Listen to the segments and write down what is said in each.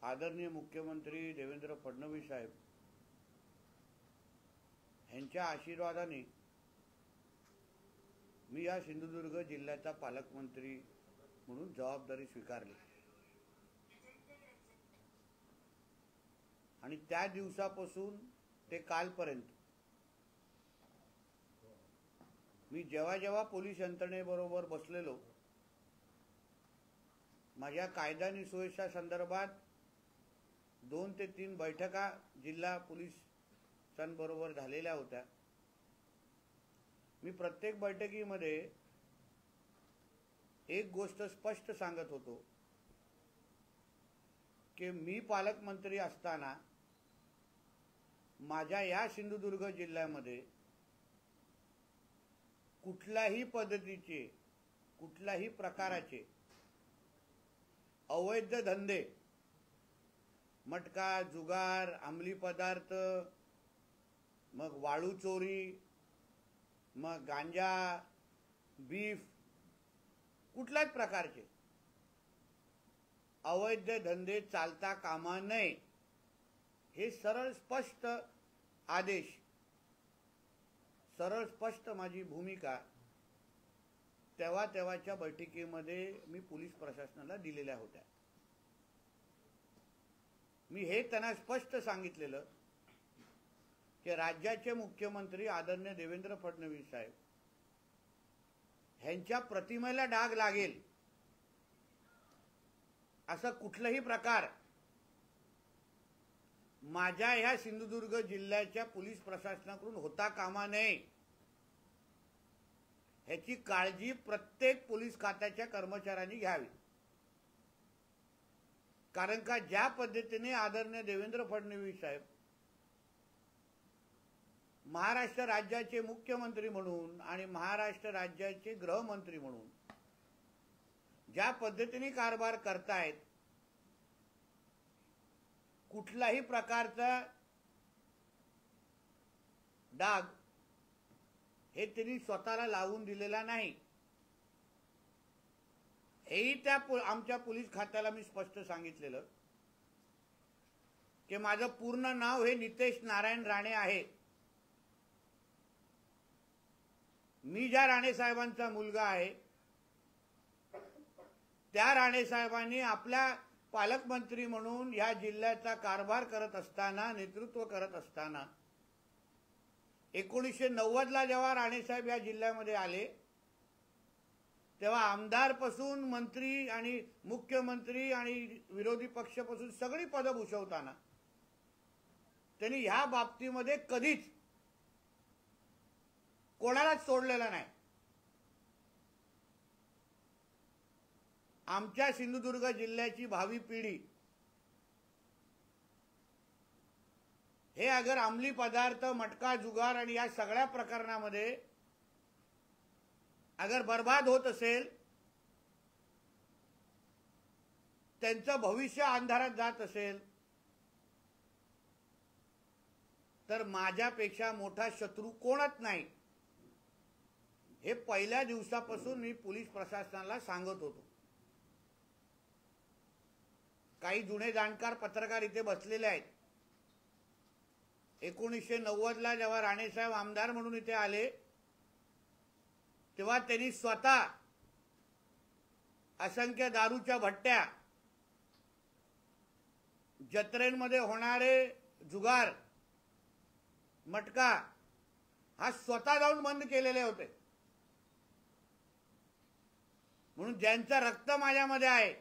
आदरणीय मुख्यमंत्री देवेंद्र फडणवीस साहेब यांच्या आशीर्वादाने मी या सिंधुदुर्ग जिल्ह्याचा पालकमंत्री म्हणून जबाबदारी स्वीकारली आणि त्या दिवसापासून ते कालपर्यंत मी जेव्हा पोलीस यंत्रणेबरोबर बसलेलो, माझ्या कायदा आणि सुव्यवस्था संदर्भात 2 ते 3 बैठका जिल्हा पोलिसांबरोबर झालेल्या होत्या। मी प्रत्येक बैठकीमध्ये एक गोष्ट स्पष्ट सांगत होतो की मी पालकमंत्री असताना माझ्या या सिंधुदुर्ग जिल्ह्यामध्ये कुठल्याही पद्धतीचे कुठल्याही प्रकाराचे अवैध धंदे, मटका, जुगार, अंमली पदार्थ, मग वाळू चोरी, मग गांजा, बीफ, कुठल्याच प्रकारचे अवैध धंदे चालता कामा नये हे सरळ स्पष्ट आदेश, सरळ स्पष्ट माझी भूमिका तेव्हाच्या बैठकीमध्ये मी पोलीस प्रशासनाला दिलेल्या होत्या। मी हे त्यांना स्पष्ट सांगितलेलं की राज्याचे मुख्यमंत्री आदरणीय देवेंद्र फडणवीस साहेब ह्यांच्या प्रतिमेला डाग लागेल असं कुठलाही प्रकार माझ्या ह्या सिंधुदुर्ग जिल्ह्याच्या पोलीस प्रशासनाकडून होता कामा नये ह्याची काळजी प्रत्येक पोलीस खात्याच्या कर्मचाऱ्यांनी घ्यावी। कारण का ज्या पद्धतीने आदरणीय देवेंद्र फडणवीस साहेब महाराष्ट्र राज्याचे मुख्यमंत्री म्हणून आणि महाराष्ट्र राज्याचे गृहमंत्री म्हणून ज्या पद्धतीने कारभार करतायत, कुठलाही प्रकारचा डाग हे त्यांनी स्वतःला लावून दिलेला नाही। हेही त्या आमच्या पोलीस खात्याला मी स्पष्ट सांगितलेलं की माझं पूर्ण नाव हे नितेश नारायण राणे आहे। मी ज्या राणे साहेबांचा मुलगा आहे त्या राणे साहेबांनी आपल्या पालकमंत्री म्हणून या जिल्ह्याचा कारभार करत असताना, नेतृत्व करत असताना 1990 ला जेव्हा राणे साहेब या जिल्ह्यामध्ये आले तेव्हा आमदारपासून मंत्री आणि मुख्यमंत्री आणि विरोधी पक्षापासून सगळी पदं भूषवताना त्यांनी ह्या बाबतीमध्ये कधीच कोणालाच सोडलेला नाही। आमच्या सिंधुदुर्ग जिल्ह्याची भावी पिढी हे अगर अंमली पदार्थ, मटका, जुगार आणि या सगळ्या प्रकरणामध्ये अगर बर्बाद होत असेल, त्यांचं भविष्य अंधारात जात असेल, तर माझ्यापेक्षा मोठा शत्रू कोणच नाही हे पहिल्या दिवसापासून मी पोलीस प्रशासनाला सांगत होतो। काही जुने जाणकार पत्रकार इथे बसलेले आहेत। 1990 ला जेव्हा राणेसाहेब आमदार म्हणून इथे आले तेव्हा त्यांनी स्वतः असंख्य दारूच्या भट्ट्या, जत्रेंमध्ये होणारे जुगार, मटका हा स्वतः जाऊन बंद केलेले होते। म्हणून ज्यांचं रक्त माझ्यामध्ये आहे,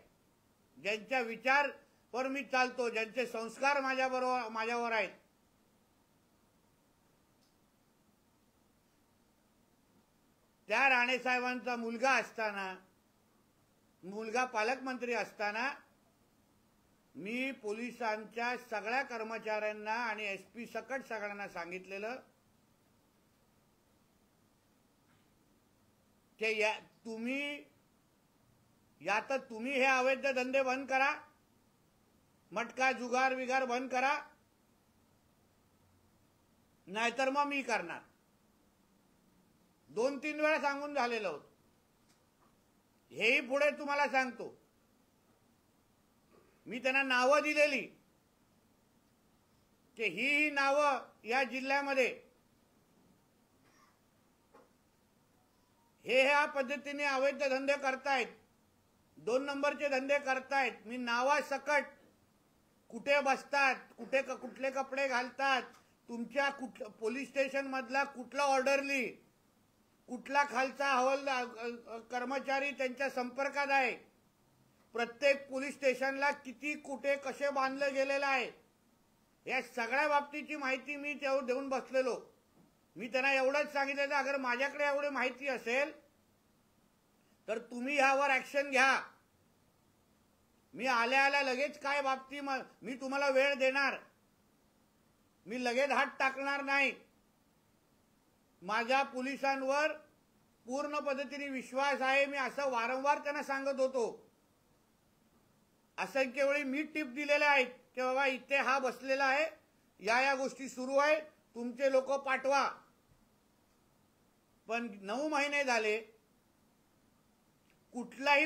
ज्यांच्या विचारावर मी चालतो, ज्यांचे संस्कार माझ्यावर आहेत, त्या राणेसाहेबांचा मुलगा असताना, मुलगा पालकमंत्री असताना मी पोलिसांच्या सगळ्या कर्मचाऱ्यांना आणि एसपी सकट सगळ्यांना सांगितलेलं की तुम्ही हे अवैध धंदे बंद करा, मटका, जुगार विगार बंद करा, नाहीतर मग मी करणार। 2-3 वेळा सांगून झालेलं होतं। हेही पुढे तुम्हाला सांगतो मी त्यांना नावं दिलेली की ही नावं या जिल्ह्यामध्ये हे ह्या पद्धतीने अवैध धंदे करतायत, 2 नंबरचे धंदे करतायत। मी नावासकट कुठे बसतात, कुठले कपडे घालतात, तुमच्या पोलीस स्टेशन मधला कुठला ऑर्डरली, कुठला खालचा कर्मचारी त्यांच्या संपर्कात आहे, प्रत्येक पोलीस स्टेशनला किती कुठे कसे बांधलं गेलेलं आहे, या सगळ्या बाबतीची माहिती मी देऊन बसलेलो। मी त्यांना एवढंच सांगितलं, अगर माझ्याकडे एवढी माहिती असेल तर तुम्ही यावर ऍक्शन घ्या। मी आल्या लगेच काय बाबती मी तुम्हाला वेळ देणार, मी लगेच हात टाकणार नाही। माझ्या पोलिसांवर पूर्ण पद्धतीने विश्वास आहे, मी असं वारंवार त्यांना सांगत होतो। असंख्य वेळी मी टिप दिलेल्या आहेत की बाबा इथे हा बसलेला आहे, या गोष्टी सुरू आहे, तुमचे लोक पाठवा। पण 9 महिने झाले कुठल्याही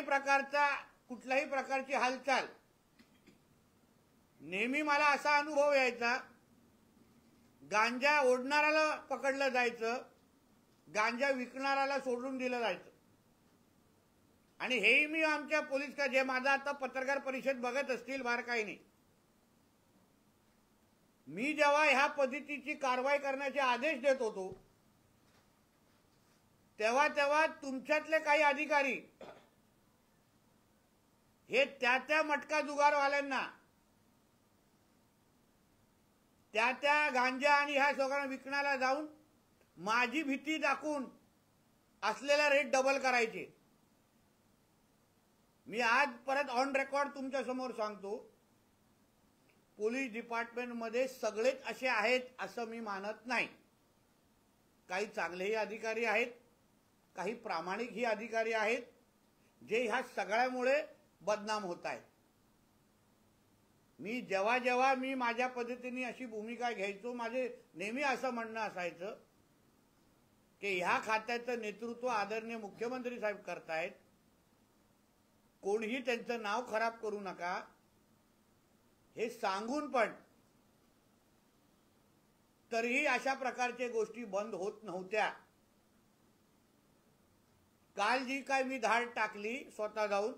प्रकारची हालचाल। नेहमी मला असा अनुभव यायचा, गांजा ओढणाऱ्याला पकडलं जायचं, गांजा विकणाऱ्याला सोडून दिलं जायचं। आणि हेही मी आमच्या पोलीस का जे माझा आता पत्रकार परिषद बघत असतील बारकाईने, मी जेव्हा ह्या पद्धतीची कारवाई करण्याचे आदेश देत होतो तेव्हा तुमच्यातले काही अधिकारी हे त्या मटका जुगारवाल्यांना, त्या गांजा आणि ह्या सगळ्यांना विकण्याला जाऊन माझी भीती दाखवून असलेला रेट डबल करायचे। मी आज परत ऑन रेकॉर्ड तुमच्या समोर सांगतो, पोलीस डिपार्टमेंटमध्ये सगळेच असे आहेत असं मी मानत नाही। काही चांगलेही अधिकारी आहेत, काही प्रामाणिकही अधिकारी आहेत, जे ह्या सगळ्यामुळे बदनाम होत आहेत। मी जेव्हा मी माझ्या पद्धतीने अशी भूमिका घ्यायचो, माझे नेहमी असं म्हणणं असायचं की ह्या खात्याचं नेतृत्व आदरणीय मुख्यमंत्री साहेब करतायत, कोणीही त्यांचं नाव खराब करू नका हे सांगून पण तरीही अशा प्रकारच्या गोष्टी बंद होत नव्हत्या। काल जी काय मी धाड टाकली स्वतः जाऊन,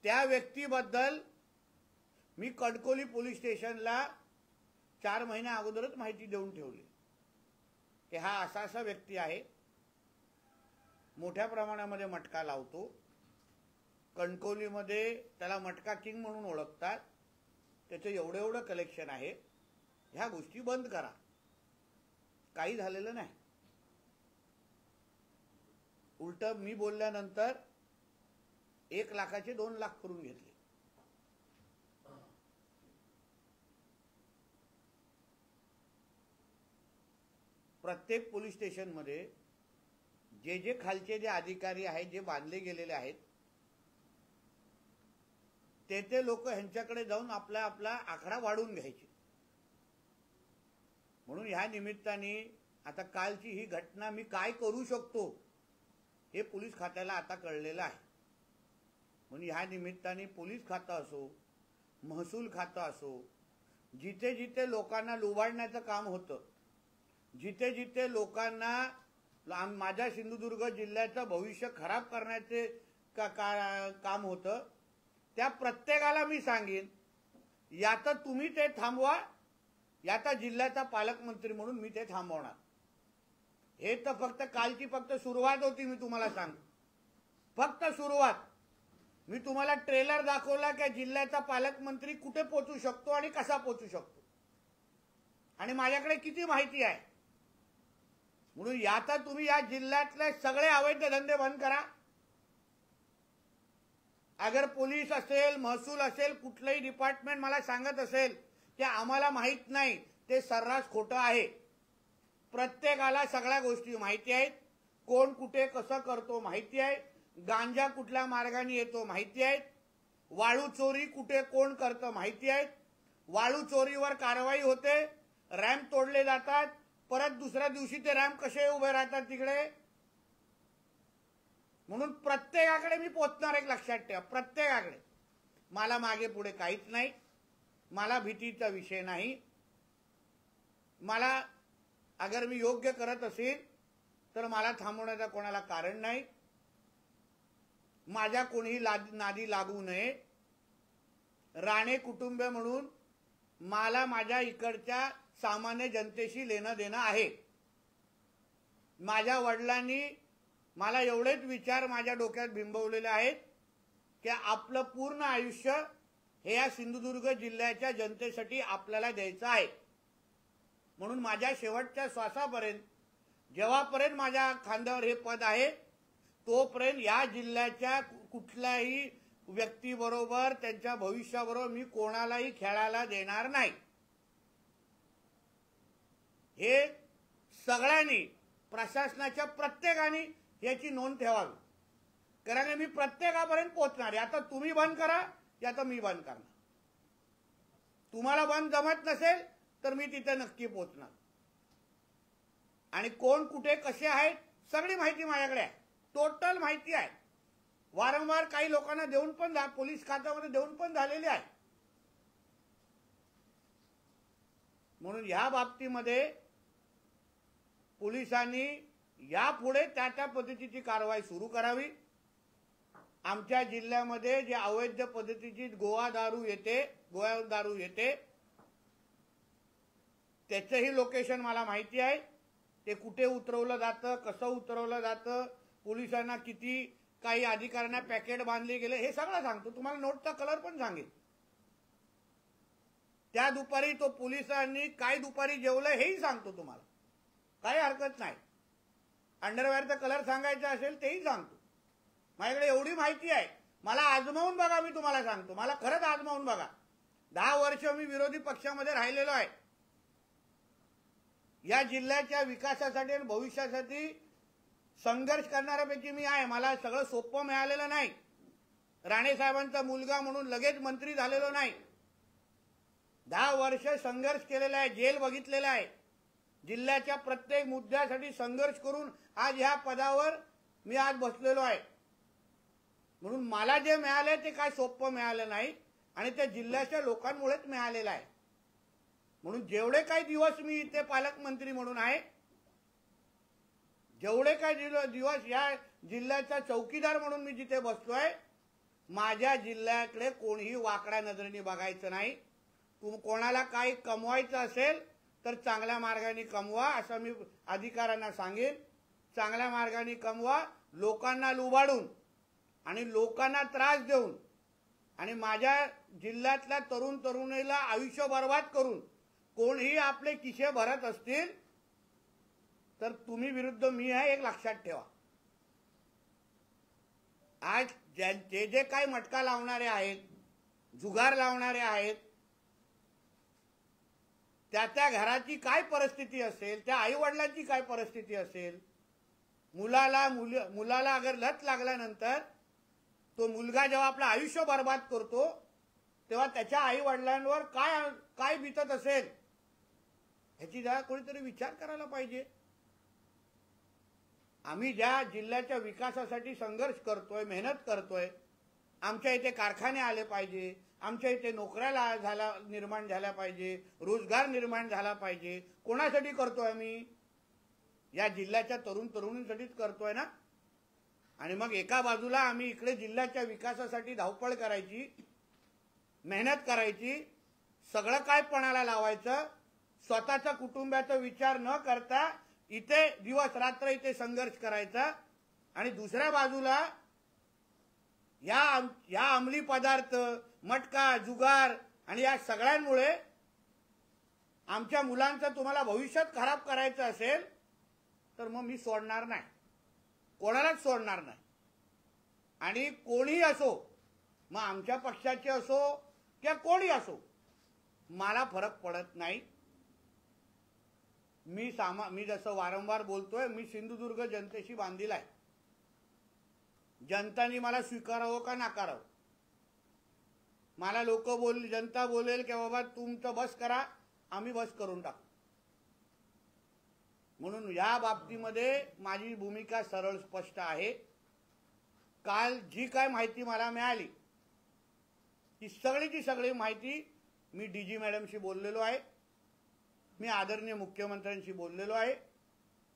त्या व्यक्तीबद्दल मी कणकवली पोलीस स्टेशनला 4 महिन्या अगोदरच माहिती देऊन ठेवली की हा असा व्यक्ती आहे, मोठ्या प्रमाणामध्ये मटका लावतो, कणकवलीमध्ये त्याला मटका किंग म्हणून ओळखतात, त्याचं एवढं कलेक्शन आहे, ह्या गोष्टी बंद करा। काही झालेलं नाही, उलट मी बोलल्यानंतर 1 लाखाचे 2 लाख करून घेतले। प्रत्येक पोलीस स्टेशनमध्ये जे खालचे जे अधिकारी आहेत, जे बांधले गेलेले आहेत, ते लोक ह्यांच्याकडे जाऊन आपला आकडा वाढवून घ्यायचे। म्हणून ह्या निमित्ताने आता कालची ही घटना मी काय करू शकतो हे पोलीस खात्याला आता कळलेलं आहे। म्हणून ह्या निमित्ताने पोलीस खातं असो, महसूल खातं असो, जिथे लोकांना लुबाडण्याचं काम होतं, जिथे लोकांना माझ्या सिंधुदुर्ग जिल्ह्याचं भविष्य खराब करण्याचे काम होतं, त्या प्रत्येकाला मी सांगेन, या तर तुम्ही ते थांबवा, या तर जिल्ह्याचा पालकमंत्री म्हणून मी ते थांबवणार। हे तर फक्त सुरुवात होती। मी तुम्हाला सांगतो, फक्त सुरुवात। मी तुम्हाला ट्रेलर दाखवला की जिल्ह्याचा पालकमंत्री कुठे पोहोचू शकतो आणि कसा पोहोचू शकतो, आणि माझ्याकडे किती माहिती आहे। म्हणून आता तुम्ही या जिल्ह्यातले सगळे अवैध धंदे बंद करा। अगर पोलीस असेल, महसूल असेल, कुठलंही डिपार्टमेंट मला सांगत असेल की आम्हाला माहित नाही, ते सर्रास खोटं आहे। प्रत्येकाला सगळ्या गोष्टी माहिती आहेत, कोण कुठे कसं करतो माहिती आहे, गांजा कुठल्या मार्गाने येतो माहिती आहे, वाळू चोरी कुठे कोण करतं माहिती आहे, वाळू चोरीवर कारवाई होते, रॅम्प तोडले जातात, परत दुसऱ्या दिवशी ते रॅम्प कसे उभे राहतात तिकडे। म्हणून प्रत्येकाकडे मी पोहोचणार, एक लक्षात ठेवा, प्रत्येकाकडे। मला मागे पुढे काहीच नाही, मला भीतीचा विषय नाही। मला अगर मी योग्य करत असेल तर मला थांबवण्याचा कोणाला कारण नाही। माझ्या कोणीही नादी लागू नये। राणे कुटुंब म्हणून मला माझ्या इकडच्या सामान्य जनतेशी लेणं देणं आहे। माझ्या वडिलांनी मला एवढेच विचार माझ्या डोक्यात बिंबवलेले आहेत की आपलं पूर्ण आयुष्य हे या सिंधुदुर्ग जिल्ह्याच्या जनतेसाठी आपल्याला द्यायचं आहे। म्हणून माझ्या शेवटच्या श्वासापर्यंत, जेव्हापर्यंत माझ्या खांद्यावर हे पद आहे, तोपर्यंत या जिल्ह्याच्या कुठल्याही व्यक्तीबरोबर, त्यांच्या भविष्याबरोबर मी कोणालाही खेळायला देणार नाही। हे सगळ्यांनी, प्रशासनाच्या प्रत्येकाने याची नोंद ठेवावी, कारण मी प्रत्येकापर्यंत पोहोचणार आहे। आता तुम्ही बंद करा या तर मी बंद करणार। तुम्हाला बंद जमत नसेल तर मी तिथे नक्की पोहोचणार। आणि कोण कुठे कसे आहेत सगळी माहिती माझ्याकडे आहे, टोटल माहिती आहे। वारंवार काही लोकांना देऊन पण पोलीस खात्यामध्ये देऊन पण झालेले आहे। म्हणून या बाबतीमध्ये पोलिसांनी यापुढे त्या पद्धतीची कारवाई सुरू करावी। आमच्या जिल्ह्यामध्ये जे अवैध पद्धतीची गोवा दारू येते त्याचंही लोकेशन मला माहिती आहे। ते कुठे उतरवलं जातं, कसं उतरवलं जातं, पोलिसांना किती काही अधिकाऱ्यांना पॅकेट बांधले गेले, हे सगळं सांगतो। तुम्हाला नोटचा कलर पण सांगेल। त्या दुपारी तो पोलिसांनी काय दुपारी जेवलं हेही सांगतो तुम्हाला, काही हरकत नाही। अंडरवेअरचा कलर सांगायचा असेल तेही सांगतो। माझ्याकडे एवढी माहिती आहे। मला आजमावून बघा, मी तुम्हाला सांगतो, मला खरंच आजमावून बघा। 10 वर्ष मी विरोधी पक्षामध्ये राहिलेलो आहे। या जिल्ह्याच्या विकासासाठी आणि भविष्यासाठी संघर्ष करणाऱ्यापैकी मी आहे। मला सगळं सोपं मिळालेलं नाही। राणे साहेबांचा मुलगा म्हणून लगेच मंत्री झालेलो नाही। 10 वर्ष संघर्ष केलेला आहे, जेल बघितलेला आहे। जिल्ह्याच्या प्रत्येक मुद्द्यासाठी संघर्ष करून आज ह्या पदावर मी आज बसलेलो आहे। म्हणून मला जे मिळाले ते काय सोपं मिळालं नाही आणि ते जिल्ह्याच्या लोकांमुळेच मिळालेलं आहे। म्हणून जेवढे काही दिवस मी इथे पालकमंत्री म्हणून आहे, जेवढे काही दिवस या जिल्ह्याचा चौकीदार म्हणून मी जिथे बसलोय, माझ्या जिल्ह्याकडे कोणीही वाकड्या नजरेने बघायचं नाही। कोणाला काही कमवायचं असेल तर चांगल्या मार्गाने कमवा असं मी अधिकाऱ्यांना सांगेन। चांगल्या मार्गाने कमवा, लोकांना लुबाडून आणि लोकांना त्रास देऊन आणि माझ्या जिल्ह्यातल्या तरुण तरुणीला आयुष्य बर्बाद करून कोणीही आपले खिसे भरत असतील तर तुम्ही विरुद्ध मी आहे, एक लक्षात ठेवा। आज जे काही मटका लावणारे आहेत, जुगार लावणारे आहेत, त्या घराची काय परिस्थिती असेल, त्या आई वडिलांची काय परिस्थिती असेल, मुलाला अगर लत लागल्यानंतर तो मुलगा जेव्हा आपलं आयुष्य बर्बाद करतो तेव्हा त्याच्या आई वडिलांवर काय बीतत असेल ह्याची जरा कोणीतरी विचार करायला पाहिजे। आम्ही ज्या जिल्ह्याच्या विकासासाठी संघर्ष करतोय, मेहनत करतोय, आमच्या इथे कारखाने आले पाहिजे, आमच्या इथे नोकऱ्या निर्माण झाल्या पाहिजे, रोजगार निर्माण झाला पाहिजे, कोणासाठी करतोय आम्ही? या जिल्ह्याच्या तरुण तरुणींसाठीच करतोय ना। आणि मग एका बाजूला आम्ही इकडे जिल्ह्याच्या विकासासाठी धावपळ करायची, मेहनत करायची, सगळं काय पणाला लावायचं, स्वतःच्या कुटुंबाचा विचार न करता इथे दिवस रात्र इथे संघर्ष करायचा, आणि दुसऱ्या बाजूला या अंमली पदार्थ, मटका, जुगार आणि या सगळ्यांमुळे आमच्या मुलांचं तुम्हाला भविष्यात खराब करायचं असेल तर मग मी सोडणार नाही, कोणालाच सोडणार नाही। आणि कोणी असो, मग आमच्या पक्षाचे असो किंवा कोणी असो, मला फरक पडत नाही। मी जसं वारंवार बोलतोय, मी सिंधुदुर्ग जनतेशी बांधील आहे। जनतानी मला स्वीकारावं का नाकारावं, मला जनता बोलेल की बाबा तुमचं बस करा, आम्ही बस करून टाकू। म्हणून या बाबतीमध्ये माझी भूमिका सरळ स्पष्ट आहे। काल जी काय माहिती मला मिळाली ही सगळीची सगळी माहिती मी डीजी मॅडमशी बोललेलो आहे, मी आदरणीय मुख्यमंत्र्यांशी बोललेलो आहे,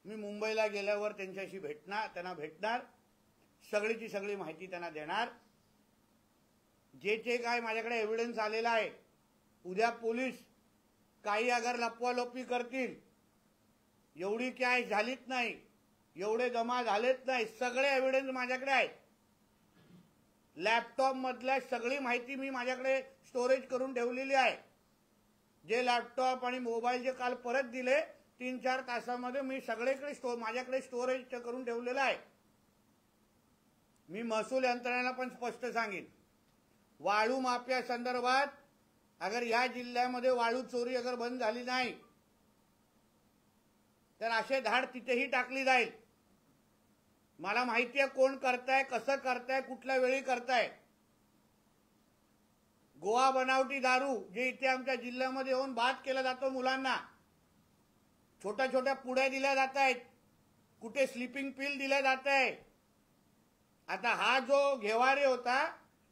मी मुंबईला गेल्यावर त्यांच्याशी त्यांना भेटणार, सगळीची सगळी माहिती त्यांना देणार. जे काय माझ्याकडे एव्हिडन्स आलेला आहे, उद्या पोलीस काही अगर लपवालपी करतील, एवढी काय झालीच नाही, एवढे जमा झालेच नाही, सगळे एव्हिडन्स माझ्याकडे आहेत. लॅपटॉप मधल्या सगळी माहिती मी माझ्याकडे स्टोरेज करून ठेवलेली आहे. जे लॅपटॉप आणि मोबाईल जे काल परत दिले 3-4 तासामध्ये मी सगळीकडे माझ्याकडे स्टोरेज करून ठेवलेलं आहे. मी महसूल यंत्रणेला पण स्पष्ट सांगेन, वाळू माफिया संदर्भात अगर या जिल्ह्यामध्ये वाळू चोरी अगर बंद झाली नाही तर असे धाड तिथेही टाकली जाईल. मला माहिती आहे कोण करताय, कसं करताय, कुठल्या वेळी करताय. गोवा बनावटी दारू जे इथे आमच्या जिल्ह्यामध्ये येऊन बाद केला जातो मुलांना, छोट्या छोट्या पुड्या दिल्या जात आहेत, कुठे स्लीपिंग पिल दिल्या जात आहे. आता हा जो घेवारे होता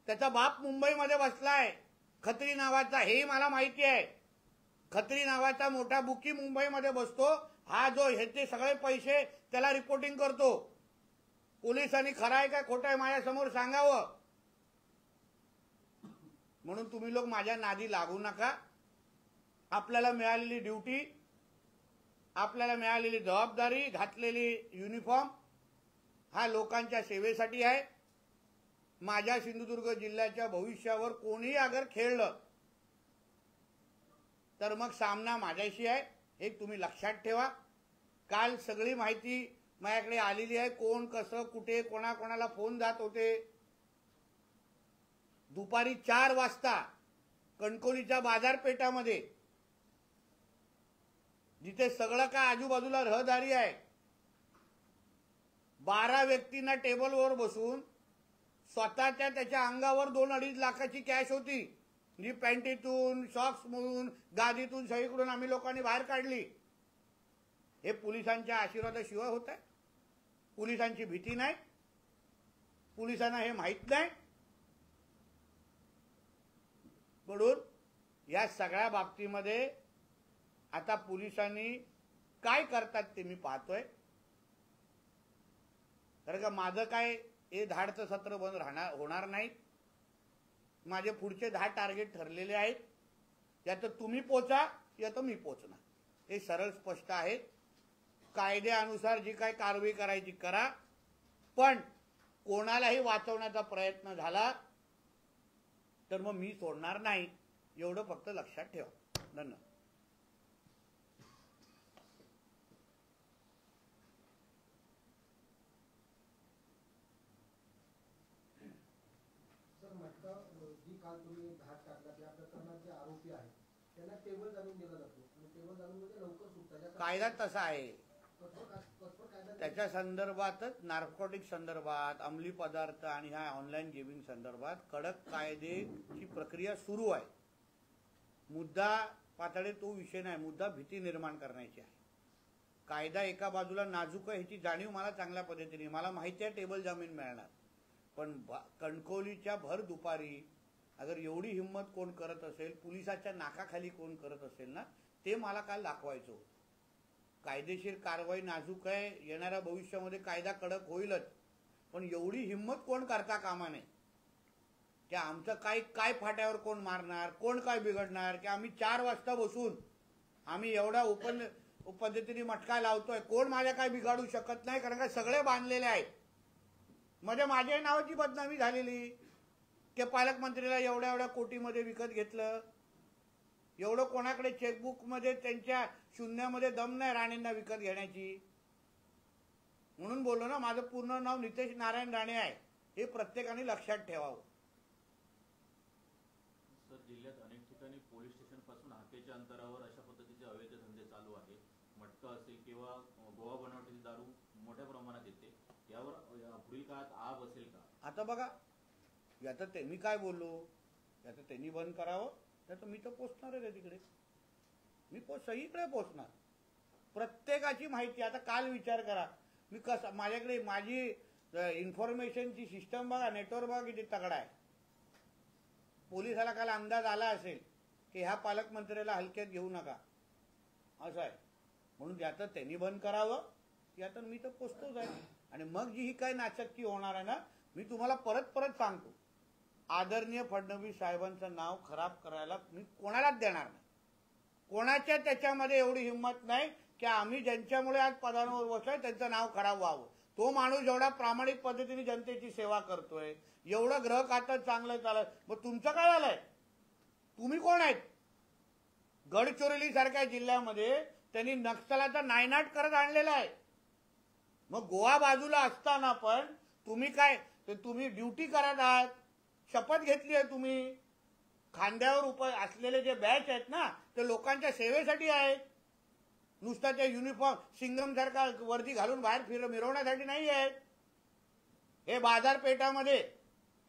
त्याचा बाप मुंबईमध्ये बसलाय, खत्री नावाचा, हेही मला माहिती आहे. खत्री नावाचा मोठा बुकी मुंबईमध्ये बसतो. हा जो ह्याचे सगळे पैसे त्याला रिपोर्टिंग करतो. पोलिसांनी खरं आहे का खोटं आहे माझ्यासमोर सांगावं. म्हणून तुम्ही लोक माझ्या नादी लागू नका. आपल्याला मिळालेली ड्युटी, आपल्याला मिळालेली जबाबदारी, घातलेली युनिफॉर्म हा लोकांच्या सेवेसाठी आहे. माझ्या सिंधुदुर्ग जिल्ह्याच्या भविष्यावर कोणीही अगर खेळलं तर मग सामना माझ्याशी आहे, हे तुम्ही लक्षात ठेवा. काल सगळी माहिती माझ्याकडे आलेली आहे, कोण कसं कुठे कोणाकोणाला फोन जात होते. दुपारी 4 वाजता कणकवलीच्या बाजारपेठामध्ये जिथे सगळं काय आजूबाजूला रहदारी आहे, 12 व्यक्तींना टेबलवर बसून स्वतःच्या त्याच्या अंगावर 2-2.5 लाखाची कॅश होती, जी पॅन्टीतून, सॉक्समधून, गादीतून सगळीकडून आम्ही लोकांनी बाहेर काढली. हे पोलिसांच्या आशीर्वादाशिवाय होत आहे. पोलिसांची भीती नाही, पोलिसांना हे माहित नाही. म्हणून या सगळ्या बाबतीमध्ये आता पोलिसांनी काय करतात ते मी पाहतोय. कारण का माझं काय हे धाडचं सत्र बंद होणार नाही. माझे पुढचे 10 टार्गेट ठरलेले आहेत. या तर तुम्ही पोचा या तर मी पोचणार, हे सरळ स्पष्ट आहे. कायद्यानुसार जी काय कारवाई करायची करा, पण कोणालाही वाचवण्याचा प्रयत्न झाला तर मग मी सोडणार नाही, एवढं फक्त लक्षात ठेवा. धन्यवाद. जी काल तुम्ही धाड टाकला त्या प्रकरणात जे आरोपी आहेत त्यांना टेबल जामीन दिला जातो आणि टेबल जामीनमध्ये लवकर सुटतात. कायदा तसा आहे, त्याच्या संदर्भातच नार्कोटिक संदर्भात, अंमली पदार्थ आणि ह्या ऑनलाईन गेमिंग संदर्भात कडक कायद्याची प्रक्रिया सुरू आहे. मुद्दा पातळी तो विषय नाही, मुद्दा भीती निर्माण करण्याची आहे. कायदा एका बाजूला नाजूक आहे ह्याची जाणीव मला चांगल्या पद्धतीने, मला माहिती आहे टेबल जामीन मिळणार, पण कणकवलीच्या भर दुपारी अगर एवढी हिंमत कोण करत असेल, पोलिसाच्या नाकाखाली कोण करत असेल ना, ते मला काल दाखवायचं होतं. कायदेशीर कारवाई नाजूक आहे, येणाऱ्या भविष्यामध्ये कायदा कडक होईलच, पण एवढी हिंमत कोण करता कामा नये. की आमचं काय फाट्यावर कोण मारणार, कोण काय बिघडणार, की आम्ही 4 वाजता बसून आम्ही एवढा पद्धतीने मटका लावतोय, कोण माझ्या काय बिघाडू शकत नाही, कारण का सगळे बांधलेले आहेत. म्हणजे माझ्या नावाची बदनामी झालेली की पालकमंत्रीला एवढ्या कोटीमध्ये विकत घेतलं. एवढं कोणाकडे चेकबुक मध्ये त्यांच्या शून्यामध्ये दम नाही राणेंना विकत घेण्याची. म्हणून बोललो ना, माझं पूर्ण नाव नितेश नारायण राणे आहे, हे प्रत्येकाने लक्षात ठेवावं. सर, जिल्ह्यात अनेक ठिकाणी पोलीस स्टेशन पासून हाकेच्या अंतरावर अशा पद्धतीचे अवैध धंदे चालू आहे. मटका असेल किंवा गोवा बनावटीची दारू मोठ्या प्रमाणात येते, यावर पुढील काळात आ बसेल का? आता बघा, याचं ते मी काय बोललो, याचं त्यांनी बंद करावं, त्याचं मी तर पोचणार आहे तिकडे, मी सगळीकडे पोचणार. प्रत्येकाची माहिती, आता काल विचार करा मी कसं, माझ्याकडे माझी इन्फॉर्मेशनची सिस्टम बघा, नेटवर्क बघा किती तगडा आहे. पोलिसाला काल अंदाज आला असेल की ह्या पालकमंत्र्याला हलक्यात घेऊ नका असं आहे, म्हणून याचं त्यांनी बंद करावं, यातून मी तर पोचतोच आहे. आणि मग जी ही काय नाचक्की होणार आहे ना, मी तुम्हाला परत परत सांगतो, आदरणीय फडणवीस साहेबांचं नाव खराब करायला मी कोणालाच देणार नाही. कोणाच्या त्याच्यामध्ये एवढी हिंमत नाही की आम्ही ज्यांच्यामुळे आज पदांवर बसलोय त्यांचं नाव खराब व्हावं. तो माणूस एवढा प्रामाणिक पद्धतीने जनतेची सेवा करतोय, एवढं ग्रह खातं चांगलं चालत, मग तुमचं काय झालंय? तुम्ही कोण आहेत? गडचिरोली सारख्या जिल्ह्यामध्ये त्यांनी नक्षलाचा नायनाट करत आणलेला आहे. मग गोवा बाजूला असताना पण तुम्ही काय, तुम्ही ड्युटी करत आहात, शपथ घेतली आहे तुम्ही. खांद्यावर असलेले जे बॅच आहेत ना, ते लोकांच्या सेवेसाठी आहेत. नुसतं ते युनिफॉर्म सिंगम सारखा वर्दी घालून बाहेर मिरवण्यासाठी नाही आहेत. हे बाजारपेठामध्ये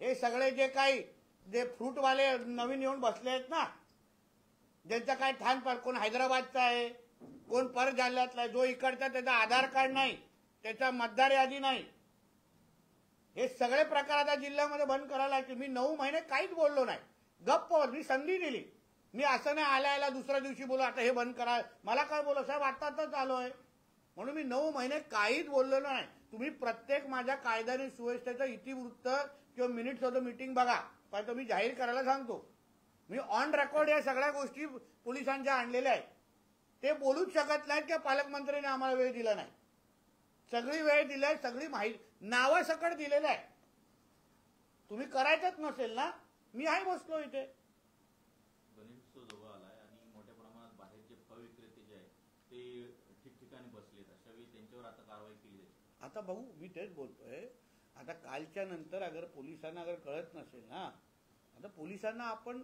हे सगळे जे काही जे फ्रूटवाले नवीन येऊन बसले आहेत ना, ज्यांचा काय ठाण पार, कोण हैदराबादचा आहे, कोण पर जिल्ह्यातला आहे, जो इकडचा त्याचा आधार कार्ड नाही, त्याचा मतदार यादी नाही, हे सगळे प्रकार आता जिल्ह्यामध्ये बंद करायला लागतील. मी 9 महिने काहीच बोललो नाही, गप्प. मी संधी दिली. मी असं नाही आल्या दुसऱ्या दिवशी बोलू आता हे बंद करा, मला काय बोलू साहेब, आताच आलो आहे, म्हणून मी 9 महिने काहीच बोललेलो नाही. तुम्ही प्रत्येक माझ्या कायदा आणि सुव्यवस्थेचं इतिवृत्त किंवा मिनिट्स ऑफ द मीटिंग बघा, पण तो मी जाहीर करायला सांगतो. मी ऑन रेकॉर्ड या सगळ्या गोष्टी पोलिसांच्या आणलेल्या आहेत. ते बोलूच शकत नाहीत की पालकमंत्र्यांनी आम्हाला वेळ दिला नाही. सगळी वेळ दिलाय, सगळी माहिती नावासकट दिलेलं आहे. तुम्ही करायचंच नसेल ना, मी आहे बसलो इथे. गणेशोत्सव जवळ आलाय आणि मोठ्या प्रमाणात बाहेर जे फळ विक्रेते जे आहेत ते ठिकठिकाणी बसलेत, अशा वेळी त्यांच्यावर आता कारवाई केली जाईल. आता बघू, मी तेच बोलतोय. आता कालच्या नंतर अगर पोलिसांना अगर कळत नसेल ना, आता पोलिसांना आपण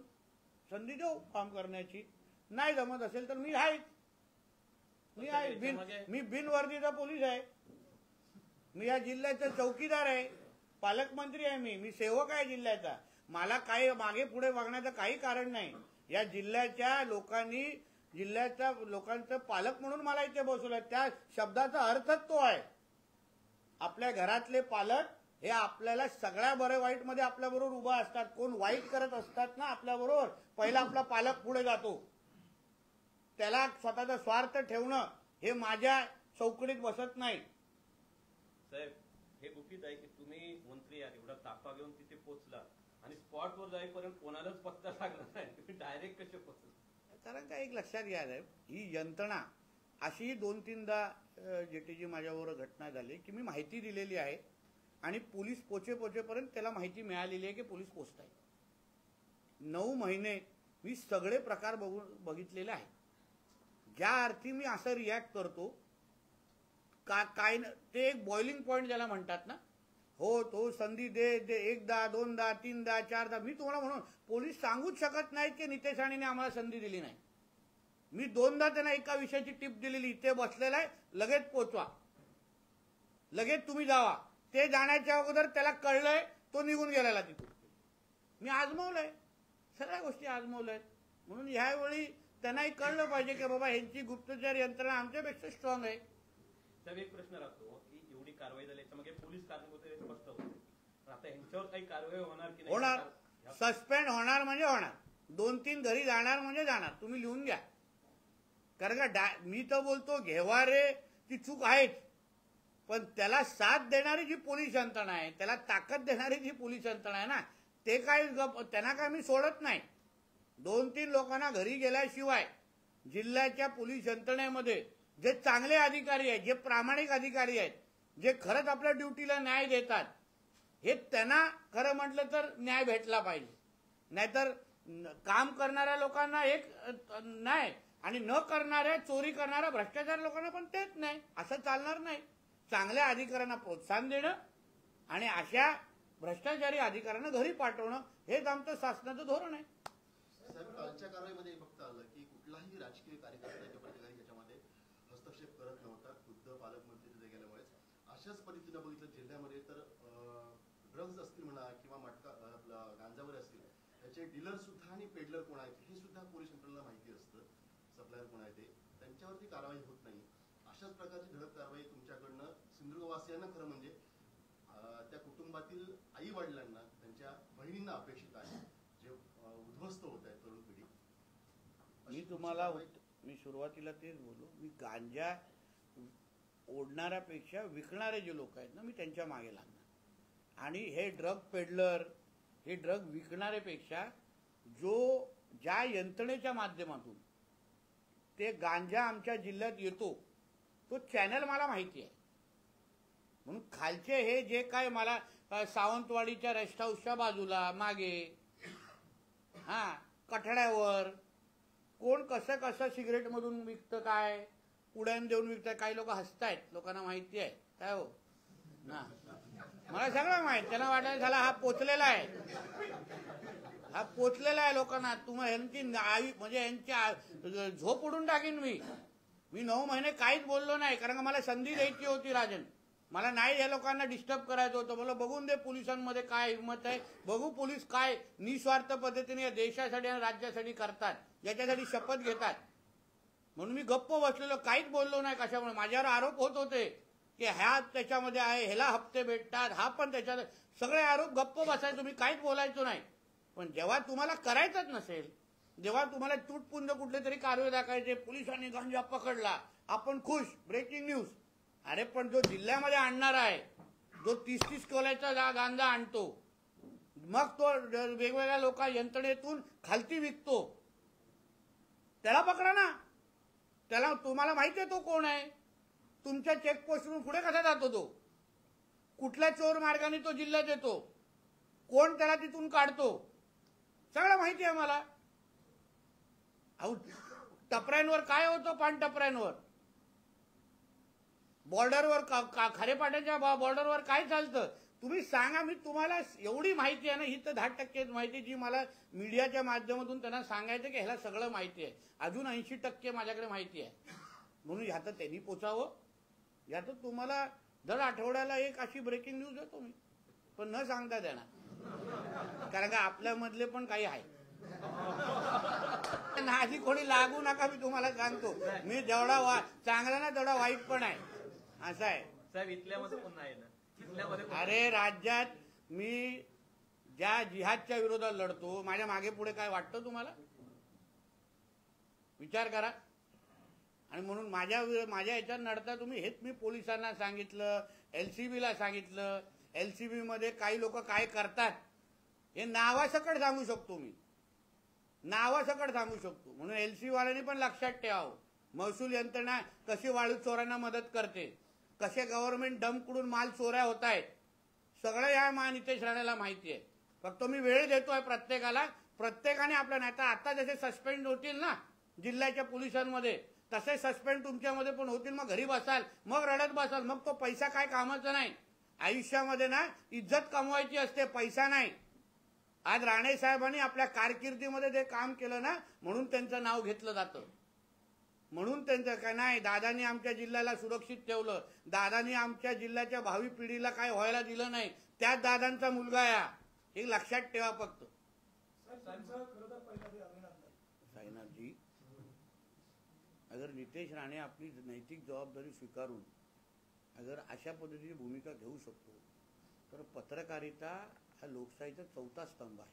संधी देऊ काम करण्याची. नाही जमत असेल तर मी आहे, मी बिनवर्दीचा पोलीस आहे. मी या जिल्ह्याचा चौकीदार आहे, पालकमंत्री आहे, मी सेवक आहे जिल्ह्याचा. मला काही मागे पुढे बघण्याचं काही कारण नाही. या जिल्ह्याच्या लोकांनी, जिल्ह्याच्या लोकांचं पालक म्हणून मला इथे बसवलं. त्या शब्दाचा अर्थच तो आहे. आपल्या घरातले पालक हे आपल्याला सगळ्या बरं वाईट मध्ये आपल्याबरोबर उभा असतात. कोण वाईट करत असतात ना आपल्याबरोबर, पहिला आपला पालक पुढे जातो. त्याला स्वतःचा स्वार्थ ठेवणं हे माझ्या चौकडीत बसत नाही. साहेब, हे गुपित आहे की तुम्ही मंत्री आहात, एवढा ताफा घेऊन तिथे पोहोचला आणि स्पॉटवर जाईपर्यंत कोणालाच पत्ता लागला नाही, तुम्ही डायरेक्ट कसे पोहोचला? कारण काय एक लक्षात घ्या साहेब, ही यंत्रणा अशी 2-3दा जेटीजी माझ्याबरोबर घटना झाली की मी माहिती दिलेली आहे आणि पोलीस पोचेपर्यंत त्याला माहिती मिळालेली आहे की पोलीस पोचत आहे. 9 महिने मी सगळे प्रकार बघितलेले आहे. ज्या अर्थी मी असं रिॲक्ट करतो काय ते एक बॉइलिंग पॉइंट ज्याला म्हणतात ना, हो तो संधी दे 1दा 2दा 3दा 4दा. मी तुम्हाला म्हणून पोलीस सांगूच शकत नाहीत की नितेश राणेने आम्हाला संधी दिली नाही. मी 2दा त्यांना एका विषयाची टिप दिलेली, इथे बसलेला आहे, लगेच पोचवा, लगेच तुम्ही जावा. ते जाण्याच्या अगोदर त्याला कळलंय, तो निघून गेलेला तिथून. मी आजमावलंय, सगळ्या गोष्टी आजमावल्यात. म्हणून ह्यावेळी त्यांनाही कळलं पाहिजे की बाबा ह्यांची गुप्तचर यंत्रणा आमच्यापेक्षा स्ट्रॉंग आहे. साहेब, एक प्रश्न राहतो की एवढी कारवाई झाली त्याच्यामागे पोलीस कारणीभूत हे स्पष्ट होते, पण आता ह्यांच्यावर काही कारवाई होणार की नाही? होणार, सस्पेंड होणार म्हणजे होणार, 2-3 घरी जाणार म्हणजे जाणार. तुम्ही लिहून घ्या. कारण का मी तर बोलतो घेवारे ती चूक आहेच, पण त्याला साथ देणारी जी पोलीस यंत्रणा आहे, त्याला ताकद देणारी जी पोलीस यंत्रणा आहे ना, ते काय त्यांना काय मी सोडत नाही. 2-3 लोकांना घरी गेल्याशिवाय जिल्ह्याच्या पोलीस यंत्रणेमध्ये जे चांगले अधिकारी आहेत, जे प्रामाणिक अधिकारी आहेत, जे खरंच आपल्या ड्युटीला न्याय देतात, हे त्यांना खरं म्हटलं तर न्याय भेटला पाहिजे. नाहीतर काम करणाऱ्या लोकांना एक नाही आणि न करणाऱ्या, चोरी करणाऱ्या, भ्रष्टाचार लोकांना पण तेच नाही. असं चालणार नाही. चांगल्या अधिकाऱ्यांना प्रोत्साहन देणं आणि अशा भ्रष्टाचारी अधिकाऱ्यांना घरी पाठवणं हेच आमचं शासनाचं धोरण आहे. साहेब, कालच्या कारवाईमध्ये फक्त आलं की कुठलाही राजकीय कार्यकर्ता किंवा अधिकारी याच्यामध्ये हस्तक्षेप करत नव्हता, खुद्द पालकमंत्री तिथे गेल्यामुळे. अशाच पद्धतीनं बघितलं जिल्ह्यामध्ये तर ड्रग्ज असतील म्हणा किंवा मटका आपला गांजावर असतील, त्याचे डीलर सुद्धा आणि पेडलर कोण आहेत हे सुद्धा पोलीस यंत्रणेला माहिती असतं. सप्लायर कोण आहे ते, त्यांच्यावरती कारवाई होत नाही. अशाच प्रकारची धडक कारवाई तुमच्याकडनं सिंधुदुर्गवासियांना खरं म्हणजे त्या कुटुंबातील आई वडिलांना, त्यांच्या बहिणींना अपेक्षित आहे, जे उद्ध्वस्त होत आहे तरुण पिढी. मी तुम्हाला मी सुरुवातीला तेच बोललो, मी गांजा ओढणाऱ्यापेक्षा विकणारे जे लोक आहेत ना, मी त्यांच्या मागे लागणार. आणि हे ड्रग पेडलर, हे ड्रग विकणाऱ्यापेक्षा ज्या यंत्रणेच्या माध्यमातून ते गांजा आमच्या जिल्ह्यात येतो तो चॅनल मला माहिती आहे. म्हणून खालचे हे जे काय मला सावंतवाडीच्या रेस्ट हाऊसच्या बाजूला मागे कठड्यावर कोण कसं कसं सिगरेटमधून विकतं, काय पुड्यान देऊन विकतं, काही लोक हसतायत, लोकांना माहिती आहे काय हो ना. मला सगळं माहित. त्यांना वाटायला झाला हा पोचलेला आहे, हा पोचलेला आहे लोकांना. यांची म्हणजे यांची झोप उडून टाकीन मी. 9 महिने काहीच बोललो नाही, कारण का मला संधी द्यायची होती राजन. मला नाही या लोकांना डिस्टर्ब करायचं होतं. मला बघून दे पोलिसांमध्ये काय हिंमत आहे, बघू पोलीस काय निस्वार्थ पद्धतीने या देशासाठी आणि राज्यासाठी करतात, याच्यासाठी शपथ घेतात. म्हणून मी गप्प बसलेलो, काहीच बोललो नाही. कशामुळे माझ्यावर आरोप होत होते की ह्या त्याच्यामध्ये आहे, ह्याला हप्ते भेटतात, हा पण त्याच्यात, सगळे आरोप गप्प बसायचो मी, काहीच बोलायचो नाही. पण जेव्हा तुम्हाला करायचंच नसेल, जेव्हा तुम्हाला तुटपुंज कुठले तरी कारवाई दाखवायचे, पोलिसांनी गांजा पकडला, आपण खुश, ब्रेकिंग न्यूज. अरे पण जो जिल्ह्यामध्ये आणणार आहे, जो 30-30 किलोचा गांजा आणतो, मग तो वेगवेगळ्या लोक यंत्रणेतून खालती विकतो, त्याला पकडा ना. त्याला तुम्हाला माहिती आहे तो कोण आहे, तुमच्या चेकपोस्टवरून पुढे कसा जातो, तो कुठल्या चोर मार्गाने तो जिल्ह्यात येतो, कोण त्याला तिथून काढतो, सगळं माहिती आहे मला. अहो टपऱ्यांवर काय होतं, पान टपऱ्यांवर, बॉर्डरवर खारेपाट्याच्या बॉर्डरवर काय चालतं तुम्ही सांगा. मी तुम्हाला एवढी माहिती आहे ना, ही तर 10% माहिती जी मला मीडियाच्या माध्यमातून त्यांना सांगायचं की ह्याला सगळं माहिती आहे. अजून 80% माझ्याकडे माहिती आहे. म्हणून ह्यात त्यांनी पोचावं, यात तुम्हाला दर आठवड्याला एक अशी ब्रेकिंग न्यूज देतो मी, पण न सांगता देणार, कारण का आपल्यामधले पण काही आहे. आधी कोणी लागू नका, मी तुम्हाला सांगतो. मी जेवढा चांगला ना तेवढा वाईट पण आहे, असं आहे साहेब. इथल्यामध्ये पण नाही ना, इथल्यामध्ये अरे राज्यात मी ज्या जिहादच्या विरोधात लढतो, माझ्या मागे पुढे काय वाटतं तुम्हाला, विचार करा. आणि म्हणून माझ्या याच्यात लढता तुम्ही, हेच मी पोलिसांना सांगितलं, LCBला सांगितलं. LCB मध्ये काही लोक काय करतात हे नावासकट सांगू शकतो मी, नावासकट सांगू शकतो. म्हणून LCB वाल्यांनी पण लक्षात ठेवावं, महसूल यंत्रणा कशी वाळू चोरांना मदत करते, कसे गव्हर्नमेंट डंपकडून माल चोऱ्या होत आहेत, सगळं या नितेश राणेला माहिती आहे. फक्त मी वेळ देतोय प्रत्येकाला, प्रत्येकाने आपल्या, नाही तर आता जसे सस्पेंड होतील ना जिल्ह्याच्या पोलिसांमध्ये, तसे सस्पेंड तुमच्यामध्ये पण होतील. मग घरी बसाल, मग रडत बसाल, मग तो पैसा काय कामाचा नाही. आयुष्यामध्ये ना इज्जत कमवायची असते, पैसा नाही. आज राणे साहेबांनी आपल्या कारकिर्दीमध्ये जे काम केलं ना, म्हणून त्यांचं नाव घेतलं जातं. म्हणून त्यांचं काय नाही, दादांनी आमच्या जिल्ह्याला सुरक्षित ठेवलं, दादांनी आमच्या जिल्ह्याच्या भावी पिढीला काय व्हायला दिलं नाही, त्याच दादांचा मुलगा या, हे लक्षात ठेवा फक्त. साईनाथजी, अगर नितेश राणे आपली नैतिक जबाबदारी स्वीकारून अगर अशा पद्धतीची भूमिका घेऊ शकतो, तर पत्रकारिता हा लोकशाहीचा 4था स्तंभ आहे.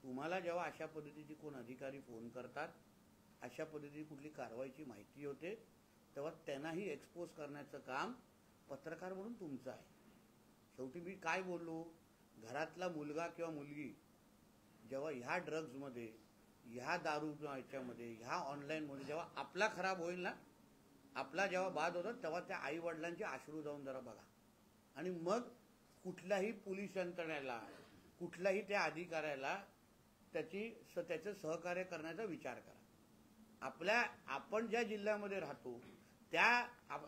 तुम्हाला जेव्हा अशा पद्धतीची कोण अधिकारी फोन करतात, अशा पद्धतीची कुठली कारवाईची माहिती होते, तेव्हा त्यांनाही एक्सपोज करण्याचं काम पत्रकार म्हणून तुमचं आहे. शेवटी मी काय बोललो, घरातला मुलगा किंवा मुलगी जेव्हा ह्या ड्रग्जमध्ये, ह्या दारू याच्यामध्ये, ह्या ऑनलाईनमध्ये जेव्हा आपला खराब होईल ना, आपला जेव्हा बाद होतो, तेव्हा त्या आई वडिलांचे अश्रू जाऊन जरा बघा. आणि मग कुठल्याही पोलीस यंत्रणेला, कुठल्याही त्या अधिकाऱ्याला त्याचं सहकार्य करण्याचा विचार करा. आपण ज्या जिल्ह्यामध्ये राहतो, त्या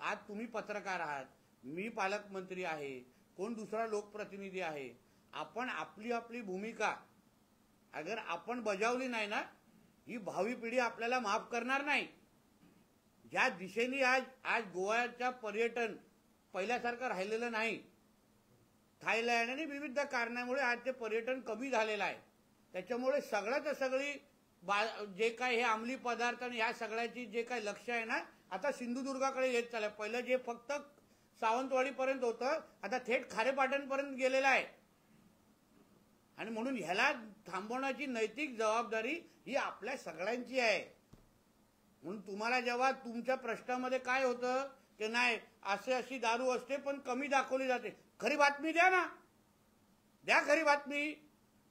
आज तुम्ही पत्रकार आहात, मी पालकमंत्री आहे, कोण दुसरा लोकप्रतिनिधी आहे, आपण आपली भूमिका अगर आपण बजावली नाही ना, ही भावी पिढी आपल्याला माफ करणार नाही. ज्या दिशेने आज गोव्याच्या पर्यटन पहिल्यासारखं राहिलेलं नाही, थायलंड आणि विविध कारणामुळे आज ते पर्यटन कमी झालेलं आहे. त्याच्यामुळे सगळ्यात सगळी जे काय हे अंमली पदार्थ आणि ह्या सगळ्याची जे काय लक्ष आहे ना, आता सिंधुदुर्गाकडे येत चाललंय. पहिलं जे फक्त सावंतवाडीपर्यंत होतं, आता थेट खारेपाटणपर्यंत गेलेलं आहे. आणि म्हणून ह्याला थांबवण्याची नैतिक जबाबदारी ही आपल्या सगळ्यांची आहे. म्हणून तुम्हाला जेव्हा तुमच्या प्रश्नामध्ये काय होतं की नाही अशी दारू असते पण कमी दाखवली जाते, खरी बातमी द्या ना, द्या खरी बातमी.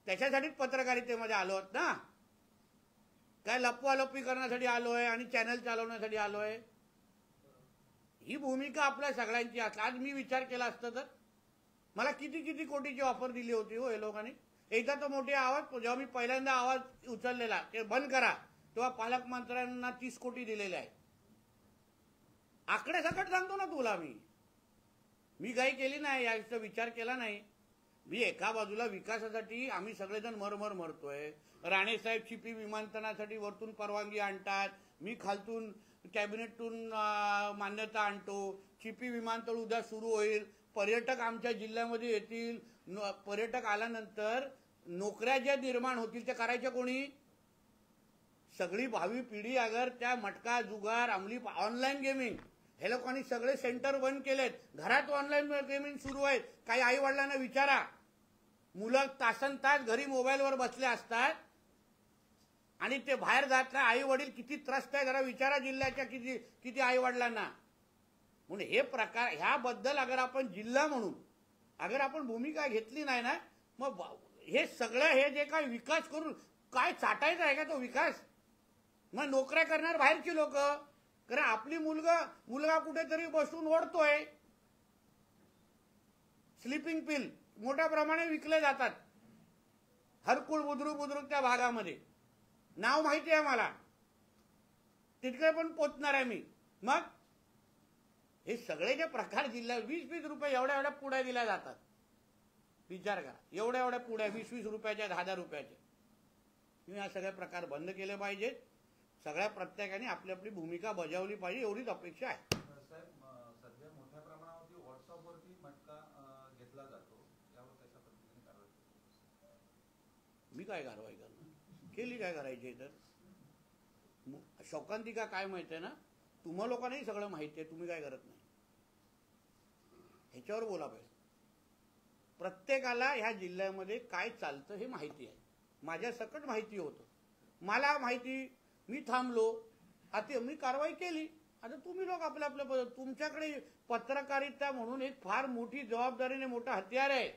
त्याच्यासाठीच पत्रकारितेमध्ये आलो आहोत ना, काय लपवालपी करण्यासाठी आलोय आणि चॅनल चालवण्यासाठी आलोय. ही भूमिका आपल्या सगळ्यांची असते. आज मी विचार केला असता तर मला किती किती कोटीची ऑफर दिली होती हो हे लोकांनी. एकदा तर मोठे आवाज, जेव्हा मी पहिल्यांदा आवाज उचललेला ते बंद करा तेव्हा पालकमंत्र्यांना 30 कोटी दिलेले आहे. आकडे सकट सांगतो ना तुला, मी काही केली नाही, याचा विचार केला नाही. मी एका बाजूला विकासासाठी आम्ही सगळेजण मरमर मरतोय. राणेसाहेब चिपी विमानतळासाठी वरतून परवानगी आणतात, मी खालतून कॅबिनेटतून मान्यता आणतो. चिपी विमानतळ उद्या सुरू होईल, पर्यटक आमच्या जिल्ह्यामध्ये येतील. पर्यटक आल्यानंतर नोकऱ्या ज्या निर्माण होतील त्या करायच्या कोणी? सगळी भावी पिढी अगर त्या मटका जुगार अंमली ऑनलाईन गेमिंग हे लोकांनी सगळे सेंटर बंद केलेत. घरात ऑनलाईन गेमिंग सुरू आहेत. काही आई वडिलांना विचारा, मुलं तासन तास घरी मोबाईलवर बसले असतात आणि ते बाहेर जात नाही. आई वडील किती त्रस्त आहे जरा विचारा जिल्ह्याच्या किती आई वडिलांना. म्हणून हे प्रकार ह्याबद्दल अगर आपण जिल्हा म्हणून अगर आपण भूमिका घेतली नाही ना, मग हे सगळं हे जे काय विकास करून काय चाटायचा आहे का तो विकास? मग नोकऱ्या करणार बाहेरची लोक, कारण आपली मुलगा कुठेतरी बसून ओढतोय. स्लीपिंग पिल मोठ्या प्रमाणे विकले जातात हरकुळ बुद्रुक त्या भागामध्ये. नाव माहिती आहे मला, तिकडे पण पोचणार आहे मी. मग हे सगळे जे प्रकार जिल्ह्यात 20-20 रुपये एवढ्या पुड्या दिल्या जातात. विचार करा, एवढ्या पुड्या 20-20 रुपयाच्या 10-10 रुपयाच्या. तुम्ही हा सगळे प्रकार बंद केले पाहिजेत. सगळ्या प्रत्येकाने आपली आपली भूमिका बजावली पाहिजे, एवढीच अपेक्षा आहे. साहेब, सध्या मोठ्या प्रमाणावरती व्हॉट्सअपवरती मटका घेतला जातो, यावर कशा पद्धतीने कारवाई? मी काय कारवाई करणार, केली काय करायची तर? शौकांतिका काय माहिती आहे ना, तुम्हा लोकांनाही सगळं माहिती आहे, तुम्ही काय करत नाही. ह्याच्यावर बोला पाहिजे. प्रत्येकाला ह्या जिल्ह्यामध्ये काय चालतं हे माहिती आहे. माझ्या सकट माहिती होतं, मला माहिती. मी थांबलो, आता मी कारवाई केली. आता तुम्ही लोक आपल्या तुमच्याकडे पत्रकारिता म्हणून एक फार मोठी जबाबदारीने मोठं हत्यार आहे.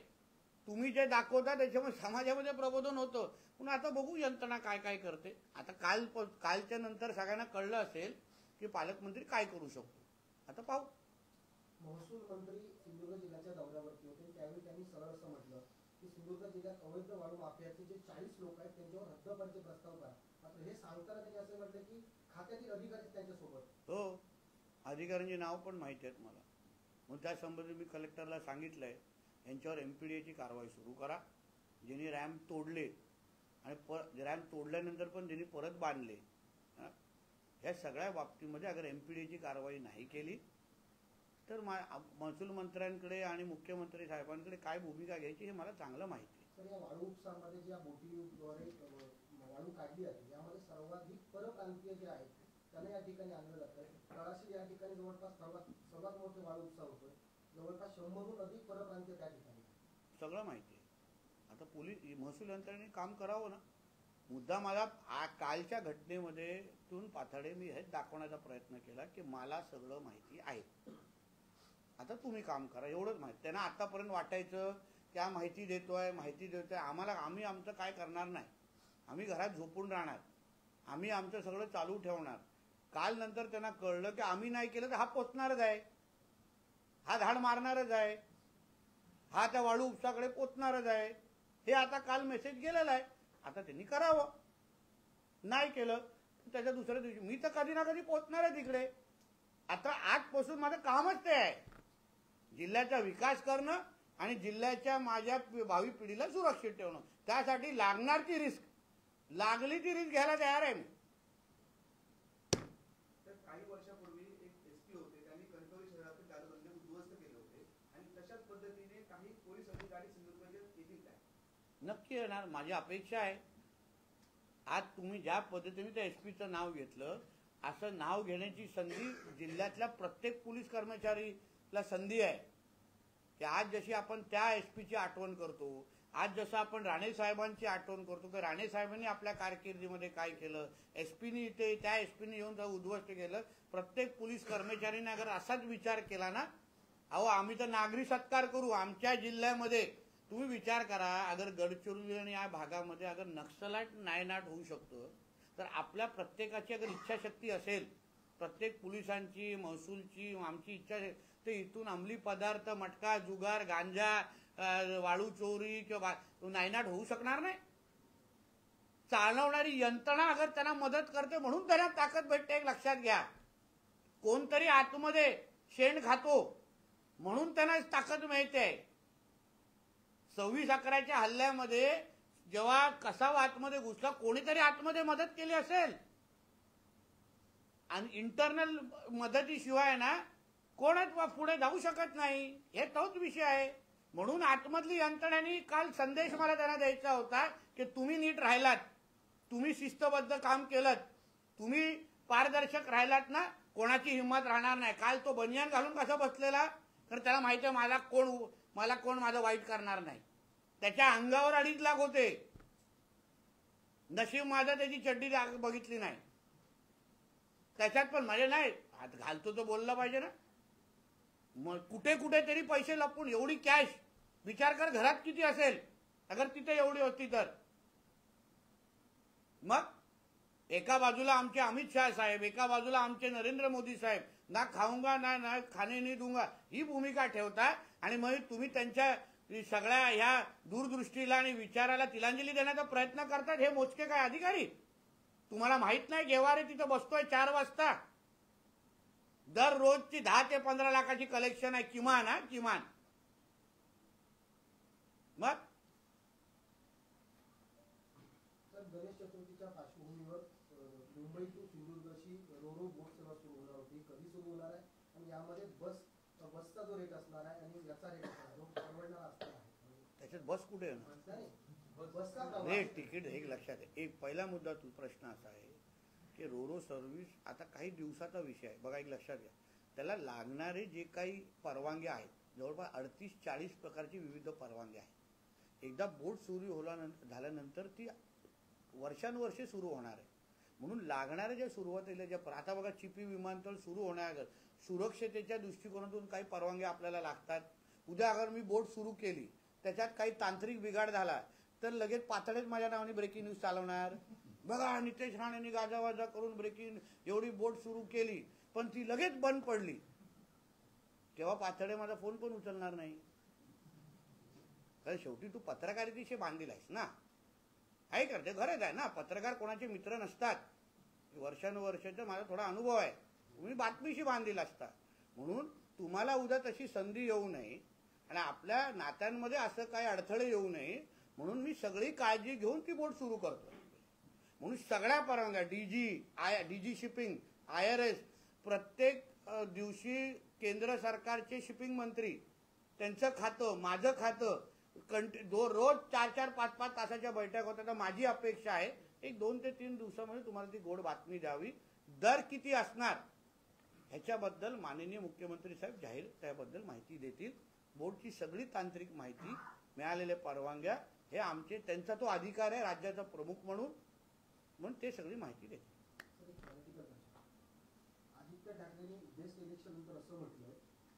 तुम्ही जे दाखवता त्याच्यामुळे समाजामध्ये प्रबोधन होतं. पण आता बघू यंत्रणा काय काय करते. आता कालच्या नंतर सगळ्यांना कळलं असेल की पालकमंत्री काय करू शकतो. आता पाहू. महसूल मंत्री सिंधुदुर्ग जिल्ह्याच्या दौऱ्यावरती होते, त्यावेळी त्यांनी सरळ असं म्हटलं की सिंधुदुर्ग जिल्ह्यात अवैध वाळू माफियाचे जे 40 लोक आहेत त्यांच्यावर हद्दपारचे प्रस्ताव करा. मात्र हे सांगताना त्यांनी असं म्हटलं की खात्यातील अधिकारी त्यांच्यासोबत. हो, अधिकाऱ्यांची नाव पण माहिती आहेत मला. मग त्या संबंधी मी कलेक्टरला सांगितलंय यांच्यावर MPDAची कारवाई सुरू करा. ज्यांनी रॅम्प तोडले आणि रॅम्प तोडल्यानंतर पण ज्यांनी परत बांधले, या सगळ्या बाबतीमध्ये अगर MPDAची कारवाई नाही केली तर महसूल मंत्र्यांकडे आणि मुख्यमंत्री साहेबांकडे काय भूमिका घ्यायची हे मला चांगलं माहिती आहे. तर या वाळू उपसामध्ये ज्या बोटीद्वारे वाळू काढली जाते यामध्ये सर्वाधिक परप्रांतीय जे आहेत त्यांना या ठिकाणी आणलं जातं. तळाशी या ठिकाणी जवळपास सर्वात मोठे वाळू उपसा होतोय. जवळपास 100हून अधिक परप्रांतीय त्या ठिकाणी. सगळं माहिती आहे. आता महसूल यंत्रणेने काम करावं ना. मुद्दा मला कालच्या घटनेमध्ये तून पाथाडे मी हेच दाखवण्याचा प्रयत्न केला की मला सगळं माहिती आहे. आता तुम्ही काम करा, एवढंच माहिती. त्यांना आतापर्यंत वाटायचं त्या माहिती देतोय. आम्ही आमचं काय करणार नाही, आम्ही घरात झोपून राहणार, आम्ही आमचं सगळं चालू ठेवणार. काल नंतर त्यांना कळलं की आम्ही नाही केलं तर हा पोचणारच आहे, हा धाड मारणारच आहे, हा त्या वाळू उपसाकडे पोचणारच आहे. हे आता काल मेसेज गेलेला आहे. आता त्यांनी करावं. नाही केलं त्याच्या दुसऱ्या दिवशी मी तर कधी ना कधी पोचणार आहे तिकडे. आता आजपासून माझं कामच ते आहे, जिल्ह्याचा विकास करणं आणि जिल्ह्याच्या माझ्या भावी पिढीला सुरक्षित ठेवणं. त्यासाठी लागणार ती रिस्क, लागली ती रिस्क घ्यायला तयार आहे मी. काही वर्षापूर्वी एक SP होते, त्यांनी कणकवली शहरातील दारूधंदे उद्ध्वस्त केले होते आणि तशाच पद्धतीने काही पोलीस अधिकारी सिंधुदुर्गात येतील काय? नक्की येणार, माझी अपेक्षा आहे. आज तुम्ही ज्या पद्धतीने त्या SPचं नाव घेतलं, असं नाव घेण्याची संधी जिल्ह्यातल्या प्रत्येक पोलीस कर्मचारीला संधी आहे की आज जशी आपण त्या SPची आठवण करतो, आज जसं आपण राणे साहेबांची आठवण करतो की राणे साहेबांनी आपल्या कारकिर्दीमध्ये काय केलं, एसपीनी इथे त्या एसपीनी येऊन उद्ध्वस्त केलं. प्रत्येक पोलीस कर्मचाऱ्यांनी अगर असाच विचार केला ना, अहो आम्ही तर नागरी सत्कार करू. आमच्या जिल्ह्यामध्ये तुम्ही विचार करा, अगर गडचिरोली आणि या भागामध्ये अगर नक्षलाट नायनाट होऊ शकतो, तर आपल्या प्रत्येकाची अगर इच्छाशक्ती असेल, प्रत्येक पोलिसांची, महसूलची, आमची इच्छा तर इथून अंमली पदार्थ, मटका, जुगार, गांजा, वाळू चोरी किंवा नायनाट होऊ शकणार नाही. चालवणारी यंत्रणा अगर त्यांना मदत करते म्हणून त्यांना ताकद भेटते. एक लक्षात घ्या, कोणतरी आतमध्ये शेण खातो म्हणून त्यांना ताकद मिळते. 26/11च्या हल्ल्यामध्ये जेव्हा कसावा आतमध्ये घुसला, कोणीतरी आतमध्ये मदत केली असेल. आणि इंटरनल मदतीशिवाय ना कोणच पुढे जाऊ शकत नाही. हे तोच विषय आहे. म्हणून आतमधली यंत्रणेने काल संदेश मला त्यांना द्यायचा होता की तुम्ही नीट राहिलात, तुम्ही शिस्तबद्ध काम केलं, तुम्ही पारदर्शक राहिलात ना, कोणाची हिंमत राहणार नाही. काल तो बनियान घालून कसा बसलेला, तर त्याला माहिती आहे मला कोण माझं वाईट करणार नाही. त्याच्या अंगावर 2.5 लाख होते. नशीब माझा त्याची चड्डी बघितली नाही. त्याच्यात पण माझे नाही हात घालतो तो बोलला पाहिजे ना. मग कुठे तरी पैसे लपून एवढी कॅश, विचार कर घरात किती असेल अगर तिथे एवढी होती तर. मग एका बाजूला आमचे अमित शाह साहेब, एका बाजूला आमचे नरेंद्र मोदी साहेब, ना खाऊंगा ना खाने नहीं दूंगा ही भूमिका ठेवता. आणि मग तुम्ही त्यांच्या सगळ्या ह्या दूरदृष्टीला आणि विचाराला तिलांजली देण्याचा प्रयत्न करतात. हे मोजके काय अधिकारी? तुम्हाला माहित नाही गेवारे तिथं बसतोय 4 वाजता. दररोजची 10 ते 15 लाखाची कलेक्शन आहे किमान. किमान. मग सर, गणेश चतुर्थीच्या पार्श्वभूमीवर मुंबई टू सिंधुदुर्गची रोरो बोट सेवा सुरू होणार होती. कधी सुरू होणार आहे आणि यामध्ये बसचा जो रेट असणार आहे आणि याचा रेट जो परवडणारा असणार आहे, त्याच्यात बस कुठे आहे? बसचा रेट तिकीट हे लक्षात आहे. एक पहिला मुद्दा तू प्रश्न असा आहे की रोरो सर्व्हिस आता काही दिवसाचा विषय आहे. बघा, एक लक्षात घ्या, त्याला लागणारे जे काही परवानग्या आहेत, जवळपास 38-40 प्रकारची विविध परवानग्या आहेत. एकदा बोट सुरू झाल्यानंतर ती वर्षानुवर्षे सुरू होणार आहे. म्हणून लागणाऱ्या ज्या सुरुवातीला ज्या आता बघा, चिपी विमानतळ सुरू होण्याअगोदर सुरक्षतेच्या दृष्टिकोनातून काही परवानग्या आपल्याला लागतात. उद्या अगर मी बोट सुरू केली, त्याच्यात काही तांत्रिक बिघाड झाला तर लगेच पातळीच माझ्या नावाने ब्रेकिंग न्यूज चालवणार. बघा, नितेश राणेंनी गाजावाजा करून ब्रेकिंग एवढी बोट सुरू केली पण ती लगेच बंद पडली, तेव्हा पातळे माझा फोन पण उचलणार नाही. कारण शेवटी तू पत्रकारितेशी बांधील आहेस ना. आहे का? ते गरज आहे ना. पत्रकार कोणाचे मित्र नसतात. वर्षानुवर्षाचा माझा थोडा अनुभव आहे. तुम्ही बातमीशी बांधील असता. म्हणून तुम्हाला उद्या तशी संधी येऊ नये आणि आपल्या नात्यांमध्ये असं काही अडथळे येऊ नये म्हणून मी सगळी काळजी घेऊन ती बोट सुरू करतो. म्हणून सगळ्या परवानग्या डीजी शिपिंग, IRS, प्रत्येक दिवशी केंद्र सरकारचे शिपिंग मंत्री, त्यांचं खातं, माझं खातं, रोज 4-4, 5-5 तासाच्या बैठक होत्या. तर माझी अपेक्षा आहे 1-2 ते 3 दिवसामध्ये तुम्हाला ती गोड बातमी द्यावी. दर किती असणार ह्याच्याबद्दल माननीय मुख्यमंत्री साहेब जाहीर त्याबद्दल माहिती देतील. बोर्डची सगळी तांत्रिक माहिती, मिळालेल्या परवानग्या, हे आमचे, त्यांचा तो अधिकार आहे राज्याचा प्रमुख म्हणून ते सगळी माहिती देतील. आदित्य ठाकरेंनी बेस्ट इलेक्शन नंतर असं म्हटलं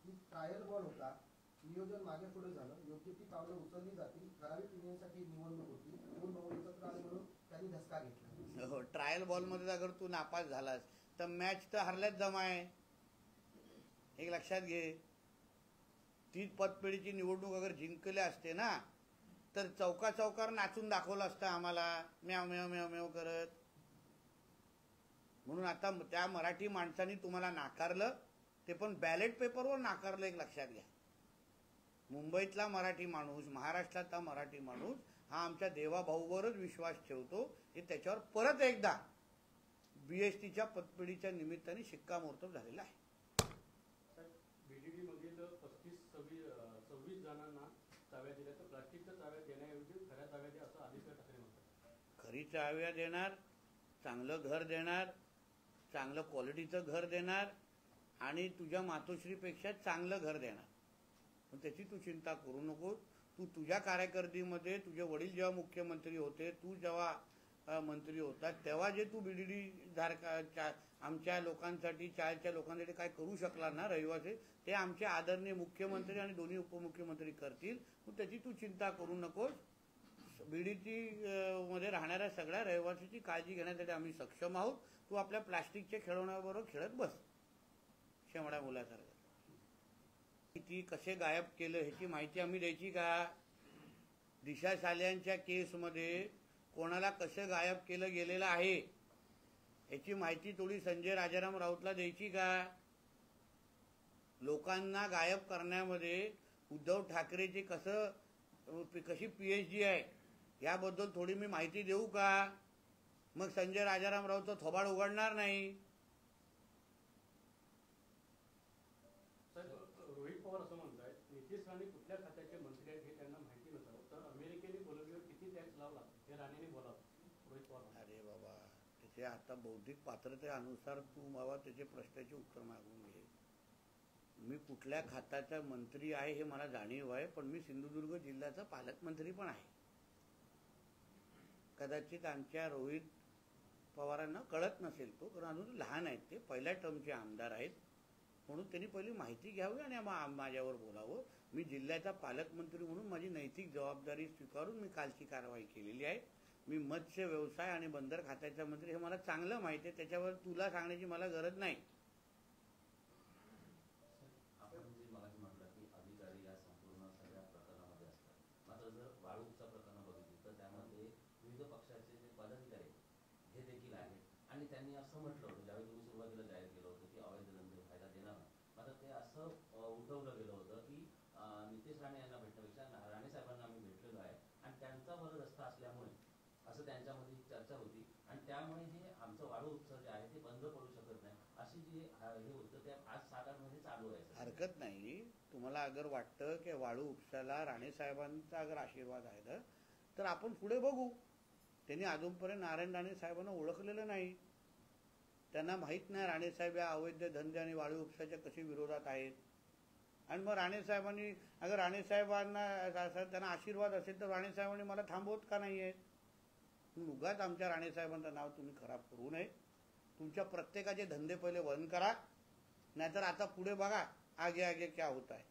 की ट्रायल बॉल होता, नियोजन मागे पुढे झालं, योग्य ती पावलं उचलली जातील, ठराविक युनियनसाठी निवडणूक होती, दोन भाऊ एकत्र आले म्हणून त्यांनी धसका घेतला. हो, ट्रायल बॉलमध्ये अगर तू नापास झालास तर मॅच तर हरल्याच जमा आहे. एक लक्षात घे, ती पतपेढीची निवडणूक अगर जिंकले असते ना तर चौकावर नाचून दाखवलं असतं आम्हाला, म्याव म्याव म्याव म्याव करत. म्हणून आता त्या मराठी माणसांनी तुम्हाला नाकारलं, ते पण बॅलेट पेपरवर नाकारलं. एक लक्षात घ्या, मुंबईतला मराठी माणूस, महाराष्ट्रातला मराठी माणूस हा आमच्या देवाभाऊवरच विश्वास ठेवतो. हे त्याच्यावर परत एकदा BSTच्या पतपेढीच्या निमित्ताने शिक्कामोर्तब झालेला आहे. BDD मधील 26 जणांना चाव्या दिल्या, तर प्लास्टिकच्या चाव्या देण्याऐवजी खऱ्या चाव्या द्या असं आदित्य ठाकरे म्हणतात. खरी चाव्या देणार, चांगलं घर देणार, चांगलं क्वालिटीचं घर देणार आणि तुझ्या मातोश्रीपेक्षा चांगलं घर देणार. पण त्याची तू चिंता करू नको. तू तुझ्या कारकिर्दीमध्ये तुझे वडील जेव्हा मुख्यमंत्री होते, तू जेव्हा मंत्री होता, तेव्हा जे तू बीडीडी धारका आमच्या लोकांसाठी, चाळच्या लोकांसाठी काय करू शकला ना रहिवासी, ते आमचे आदरणीय मुख्यमंत्री आणि दोन्ही उपमुख्यमंत्री करतील. तू त्याची चिंता करू नकोस. बीडीची मध्ये राहणाऱ्या सगळ्या रहिवासीची काळजी घेण्यासाठी आम्ही सक्षम आहोत. तू आपल्या प्लास्टिकच्या खेळवण्याबरोबर खेळत बस शेवड्या मुलासारखं. किती कसे गायब केलं ह्याची माहिती आम्ही द्यायची का? दिशा साल्यांच्या केसमध्ये कोणाला कसं गायब केलं गेलेलं आहे याची माहिती थोडी संजय राजाराम राऊतला द्यायची का? लोकांना गायब करण्यामध्ये उद्धव ठाकरेची कशी PhD आहे याबद्दल थोडी मी माहिती देऊ का? मग संजय राजाराम राऊत थोबाड उघडणार नाही. रोहित पवार असं म्हणतात नितीश राणे कुठल्या खात्याचे मंत्री आहेत हे त्यांना माहिती नसावं, तर अमेरिकेने बोलवल्यावर किती टॅक्स लावला हे राणेने बोलावं. रोहित पवार अरे बाबा, त्याचे आता बौद्धिक पात्रतेनुसार तू बाबा त्याचे प्रश्नाचे उत्तर मागून घे. मी कुठल्या खात्याचा मंत्री आहे हे मला जाणीव आहे, पण मी सिंधुदुर्ग जिल्ह्याचा पालकमंत्री पण आहे. कदाचित आमच्या रोहित पवारांना कळत नसेल तो, कारण अजून लहान आहेत, ते पहिल्या टर्मचे आमदार आहेत, म्हणून त्यांनी पहिली माहिती घ्यावी आणि माझ्यावर बोलावं. मी जिल्ह्याचा पालकमंत्री म्हणून माझी नैतिक जबाबदारी स्वीकारून मी कालची कारवाई केलेली आहे. मी मत्स्य व्यवसाय आणि बंदर खात्याचा मंत्री हे मला चांगलं माहिती आहे, त्याच्यावर तुला सांगण्याची मला गरज नाही. आपण जे मगाशी म्हटलं की अधिकारी या संपूर्ण सगळ्या प्रकरणामध्ये असतात, मात्र जर वाळू उपसा प्रकरण बघितली तर त्यामध्ये विविध पक्षाचे जे पदाधिकारी हे देखील आहेत आणि त्यांनी असं म्हटलं होतं ज्यावेळी तुम्ही सुरुवातीला जाहीर केलं होतं की अवैध धंदे फायदा देणार नाही, मात्र ते असं उठवलं गेलं होतं की नितेश राणे यांना भेटण्यापेक्षा राणे साहेबांना आम्ही भेटलेलो आहे आणि त्यांचा वर रस्ता असल्यामुळे असं त्यांच्यामध्ये चर्चा होती आणि त्यामुळे हे आमचं वाळू उपसा जे आहे ते बंद पडू शकत नाही अशी जी हे होतं ते आज 7-8 महिने चालू आहे. हरकत नाही. तुम्हाला अगर वाटतं की वाळू उपसाला राणे साहेबांचा अगर आशीर्वाद आहे तर आपण पुढे बघू. त्यांनी अजूनपर्यंत नारायण राणे साहेबांना ओळखलेलं नाही. त्यांना माहीत नाही राणे साहेब या अवैध धंदे आणि वाळू उपसाच्या कशी विरोधात आहेत. आणि मग राणे साहेबांनी अगर राणे साहेबांना त्यांना आशीर्वाद असेल तर राणे साहेबांनी मला थांबवत का नाही आहेत? उगाच आमच्या राणे साहेबांचं नाव तुम्ही खराब करू नये. तुमच्या प्रत्येकाचे धंदे पहिले बंद करा, नाहीतर आता पुढे बघा आगे आगे क्या होता है.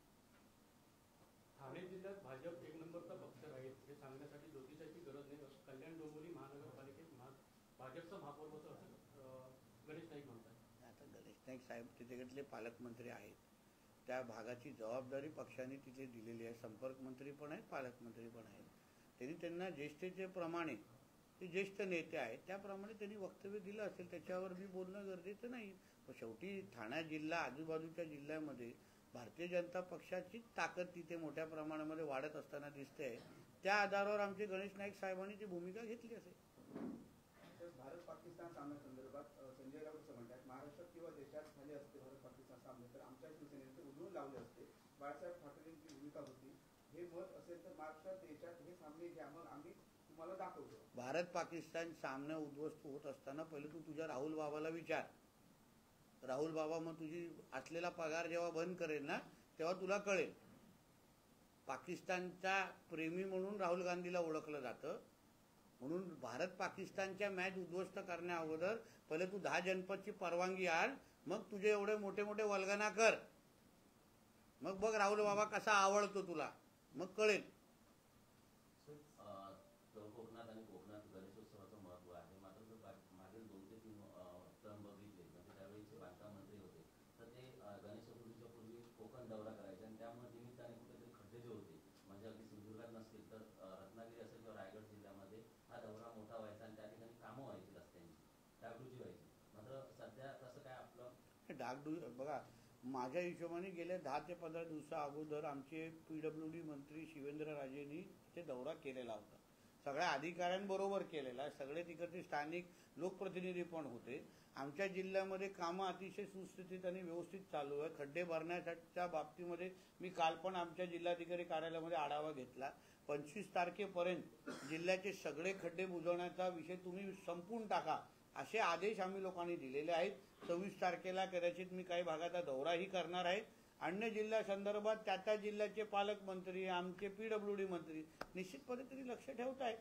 ठाणे जिल्ह्यात भाजप 1 नंबरचा पक्ष राहील हे सांगण्यासाठी ज्योतिषाची गरज नाही. कल्याण डोंबिवली महानगरपालिकेत भाजपचा महापौर असं गणेश नाईक म्हणतात. आता गणेश नाईक साहेब तिथे पालकमंत्री आहेत, त्या भागाची जबाबदारी पक्षाने तिथे दिलेली आहे. संपर्क मंत्री पण आहेत, पालकमंत्री पण आहेत. त्यांनी त्यांना ज्येष्ठतेप्रमाणे ते ज्येष्ठ नेते आहेत त्याप्रमाणे त्यांनी वक्तव्य दिलं असेल, त्याच्यावर मी बोलणं गरजेचं नाही. पण शेवटी ठाणे जिल्हा आजूबाजूच्या जिल्ह्यामध्ये भारतीय जनता पक्षाची ताकद तिथे मोठ्या प्रमाणामध्ये वाढत असताना दिसते. त्या आधारावर आमचे गणेश नाईक साहेबांनी ती भूमिका घेतली असेल. भारत पाकिस्तान सामन्यासंदर्भात संजय राऊत असं म्हणतात महाराष्ट्रात किंवा देशात झाले असते भारत पाकिस्तान सामने तर आमच्या शिवसेनेने ते उधळून लावले असते. बाळासाहेब ठाकरेंची भूमिका होती. हे मत असेल तर महाराष्ट्रात देशात हे सामने घ्या, मग आम्ही तुम्हाला दाखवतो. भारत पाकिस्तान सामना उद्ध्वस्त होत असताना पहिले तू तुझ्या राहुल बाबाला विचार. राहुल बाबा मग तुझी असलेला पगार जेव्हा बंद करेल ना तेव्हा तुला कळेल. पाकिस्तानचा प्रेमी म्हणून राहुल गांधीला ओळखलं जातं, म्हणून भारत पाकिस्तानच्या मॅच उद्ध्वस्त करण्या अगोदर पहिले तू 10 जनपदची परवानगी आण, मग तुझे एवढे मोठे मोठे वल्गना कर, मग बघ राहुल बाबा कसा आवडतो तुला, मग कळेल. कोकणात आणि कोकणात गणेशोत्सवाचं महत्व आहे. मात्र जर मागील 2 ते 3 टर्म बघितले म्हणजे त्यावेळीचे बांधकाम मंत्री होते तर ते गणेश चतुर्थीच्या पूर्वी कोकण दौरा करायचे आणि त्यामुळे निमित्ताने कुठेतरी खड्डे जे होते म्हणजे अगदी सिंधुदुर्गात नसतील तर रत्नागिरी असेल किंवा रायगड जिल्ह्यामध्ये हा दौरा मोठा व्हायचा आणि त्या ठिकाणी कामं व्हायची रस्त्यांची, डागडुजी व्हायची. मात्र सध्या तसं काय आपलं डागडुजी बघा, माझ्या हिशोबाने गेल्या 10 ते 15 दिवसा अगोदर आमचे PWD मंत्री शिवेंद्रराजेंनी ते दौरा केलेला होता. सगळ्या अधिकाऱ्यांबरोबर केलेला, सगळे तिकडचे स्थानिक लोकप्रतिनिधी पण होते. आमच्या जिल्ह्यामध्ये कामं अतिशय सुस्थितीत आणि व्यवस्थित चालू आहे. खड्डे भरण्याच्या बाबतीमध्ये मी काल पण आमच्या जिल्हाधिकारी कार्यालयामध्ये आढावा घेतला. 25 तारखेपर्यंत जिल्ह्याचे सगळे खड्डे बुजवण्याचा विषय तुम्ही संपून टाका असे आदेश आम्ही लोकांनी दिलेले आहेत. 26 तारखेला कदाचित मी काही भागाचा दौराही करणार आहे अन्य जिल्ह्यासंदर्भात त्या जिल्ह्याचे पालकमंत्री, आमचे PWD मंत्री निश्चित पद्धतीने लक्ष ठेवत आहेत.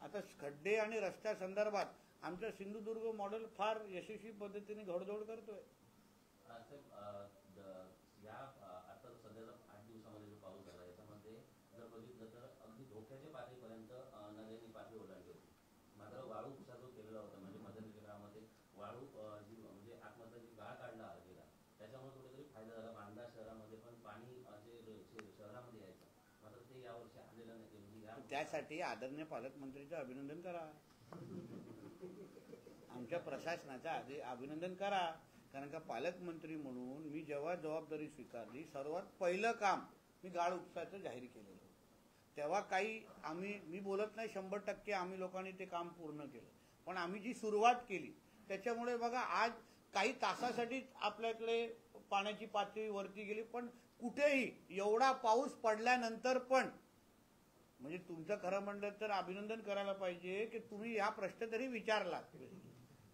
आता खड्डे आणि रस्त्यासंदर्भात आमचा सिंधुदुर्ग मॉडेल फार यशस्वी पद्धतीने घोडदौड करतोय. या आता सध्याचा 8 दिवसामध्ये जो पाऊस झाला याच्यामध्ये जर बघितलं तर अगदी धोक्याच्या पातळीपर्यंत नद्यांनी पातळी ओलांडली होती. मात्र वाळू उपसा जो केलेला होता म्हणजे मध्यंतरी काळामध्ये वाळू जी म्हणजे आतमधला जी गाळ काढला गेला त्याच्यामुळे कुठेतरी फायदा झाला. बांदा शहरामध्ये पण पाणी जे शहरामध्ये यायचं मात्र ते यावर्षी आलेलं नाही. म्हणजे त्यासाठी आदरणीय पालकमंत्रीचं अभिनंदन करा, आमच्या प्रशासनाचं अभिनंदन करा. कारण का पालकमंत्री म्हणून मी जेव्हा जबाबदारी स्वीकारली सर्वात पहिलं काम मी गाळ उपसाचं जाहीर केलेलं. तेव्हा काही मी बोलत नाही 100% आम्ही लोकांनी ते काम पूर्ण केलं, पण आम्ही जी सुरुवात केली त्याच्यामुळे बघा आज काही तासासाठी आपल्याकडे पाण्याची पातळी वरती गेली. पण कुठेही एवढा पाऊस पडल्यानंतर पण म्हणजे तुमचं खरं म्हणलं तर अभिनंदन करायला पाहिजे की तुम्ही या प्रश्न तरी विचारला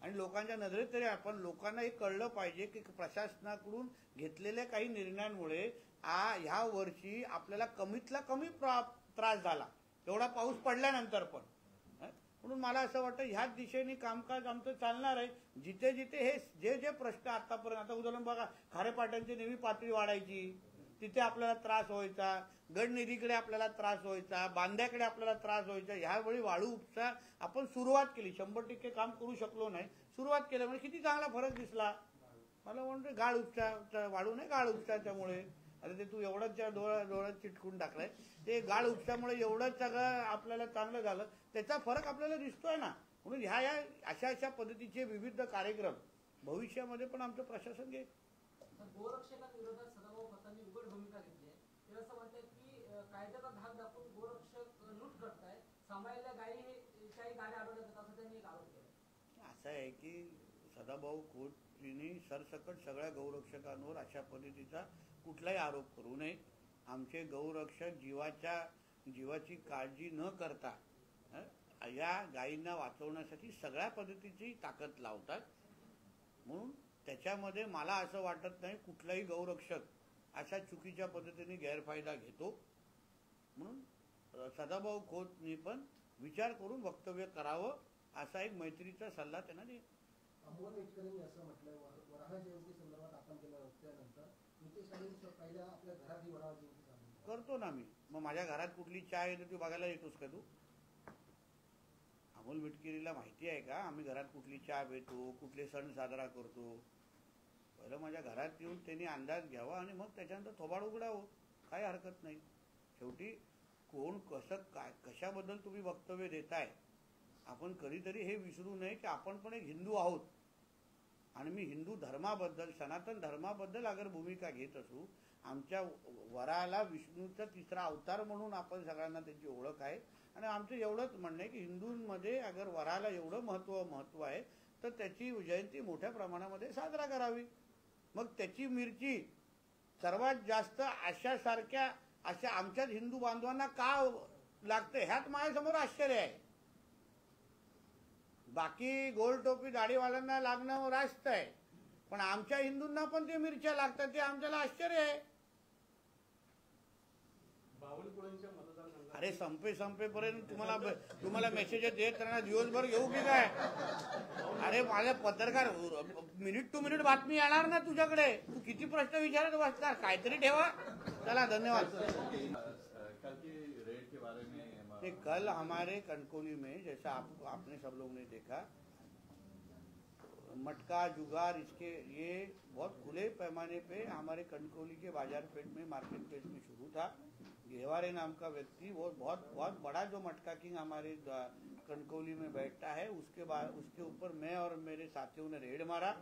आणि लोकांच्या नजरेत तरी आपण लोकांना हे कळलं पाहिजे की प्रशासनाकडून घेतलेल्या काही निर्णयांमुळे ह्या वर्षी आपल्याला कमीतला कमी त्रास झाला एवढा पाऊस पडल्यानंतर पण. म्हणून मला असं वाटतं ह्याच दिशेने कामकाज आमचं चालणार आहे. जिथे जिथे हे जे प्रश्न आतापर्यंत, आता उदाहरण बघा खारेपाट्यांची नेहमी पातळी वाढायची, तिथे आपल्याला त्रास व्हायचा, गडनिधीकडे आपल्याला त्रास व्हायचा, बांद्याकडे आपल्याला त्रास व्हायचा. ह्यावेळी वाळू उपसा आपण सुरुवात केली, 100% काम करू शकलो नाही, सुरुवात केल्यामुळे किती चांगला फरक दिसला. मला म्हणतो गाळ उपसा वाढू नये, गाळ उपसाच्यामुळे अरे ते तू एवढंच डोळ्यात चिटकून टाकलंय, ते गाळ उपसामुळे एवढंच सगळं आपल्याला चांगलं झालं, त्याचा फरक आपल्याला दिसतोय ना. म्हणून ह्या अशा पद्धतीचे विविध कार्यक्रम भविष्यामध्ये पण आमचं प्रशासन घेईल. गोरक्षकांविरोधात सदाभाऊ खोतांनी उघड भूमिका घेतली आहे. ते असं म्हणतात की कायद्याचा धाक दाखवून गोरक्षक लूट करतायत, सांभाळलेल्या काही गाड्या अडवण्यात येतात असं त्यांनी एक आरोप केला. असं आहे की सदाभाऊ खोतांनी सरसकट सगळ्या गौरक्षकांवर अशा पद्धतीचा कुठलाही आरोप करू नये. आमचे गौरक्षक जीवाची काळजी न करता या गायींना वाचवण्यासाठी सगळ्या पद्धतीची ताकद लावतात. म्हणून त्याच्यामध्ये मला असं वाटत नाही कुठलाही गौरक्षक अशा चुकीच्या पद्धतीने गैरफायदा घेतो. म्हणून सदाभाऊ खोतनी पण विचार करून वक्तव्य करावं असा एक मैत्रीचा सल्ला त्यांना दे. अमोल मिटकरींनी असं म्हटलंय वराह जयंती संदर्भात आपण केलं त्यानंतर नितेश राणेंनी पहिल्या आपल्या घरात ही वराह जयंती करतो ना मी. मग माझ्या घरात कुठली चहा येते ती बघायला येतोस का तू? अमोल मिटकरीला माहिती आहे का आम्ही घरात कुठली चहा पितो, कुठले सण साजरा करतो? पहिलं माझ्या घरात येऊन त्यांनी अंदाज घ्यावा आणि मग त्याच्यानंतर थोबाड उघडावं, काही हरकत नाही. शेवटी कोण कसं काय कशाबद्दल तुम्ही वक्तव्य देताय आपण कधीतरी हे विसरू नये की आपण पण एक हिंदू आहोत आणि मी हिंदू धर्माबद्दल सनातन धर्माबद्दल अगर भूमिका घेत असू, आमच्या वराला विष्णूचा 3रा अवतार म्हणून आपण सगळ्यांना त्याची ओळख आहे आणि आमचं एवढंच म्हणणं आहे की हिंदूंमध्ये अगर वराला एवढं महत्व आहे तर त्याची जयंती मोठ्या प्रमाणामध्ये साजरा करावी. मग त्याची मिरची सर्वात जास्त अशा आमच्याच हिंदू बांधवांना का लागते ह्यात माझ्यासमोर आश्चर्य आहे. बाकी गोल टोपी दाढीवाल्यांना लागणं रास्त आहे, पण आमच्या हिंदूंना पण ते मिरच्या लागतात, ते आमच्याला आश्चर्य आहे. अरे संपेपर्यंत तुम्हाला मेसेज देत राहणार दिवसभर घेऊ की काय? अरे माझा पत्रकार मिनिट टू मिनिट बातमी येणार ना तुझ्याकडे, तू किती प्रश्न विचारत बसणार, काहीतरी ठेवा. चला धन्यवाद. कल हमारे कनकौली में जैसा आपने सब लोगों ने देखा मटका जुगार ये बहुत खुले पैमाने पे हमारे कनकौली के बाजार पेट में मार्केट प्लेस में शुरू था. घेवारे नाम का व्यक्ति वो बहुत बड़ा जो मटका किंग हमारे कनकौली में बैठता है उसके ऊपर मैं और मेरे साथियों ने रेड मारा.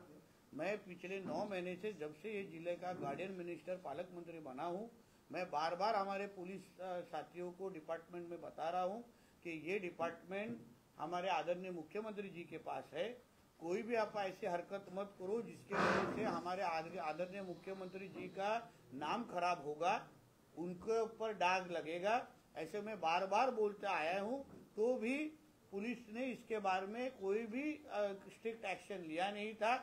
मैं पिछले 9 महीने से जब से ये जिले का गार्डियन मिनिस्टर पालक मंत्री बना हूँ मैं बार बार हमारे पुलिस साथियों को डिपार्टमेंट में बता रहा हूँ कि ये डिपार्टमेंट हमारे आदरणीय मुख्यमंत्री जी के पास है. कोई भी आप ऐसी हरकत मत करो जिसके वजह से हमारे आदरणीय मुख्यमंत्री जी का नाम खराब होगा, उनके ऊपर दाग लगेगा. ऐसे मैं बार बार बोलते आया हूँ, तो भी पुलिस ने इसके बारे में कोई भी स्ट्रिक्ट एक्शन लिया नहीं था.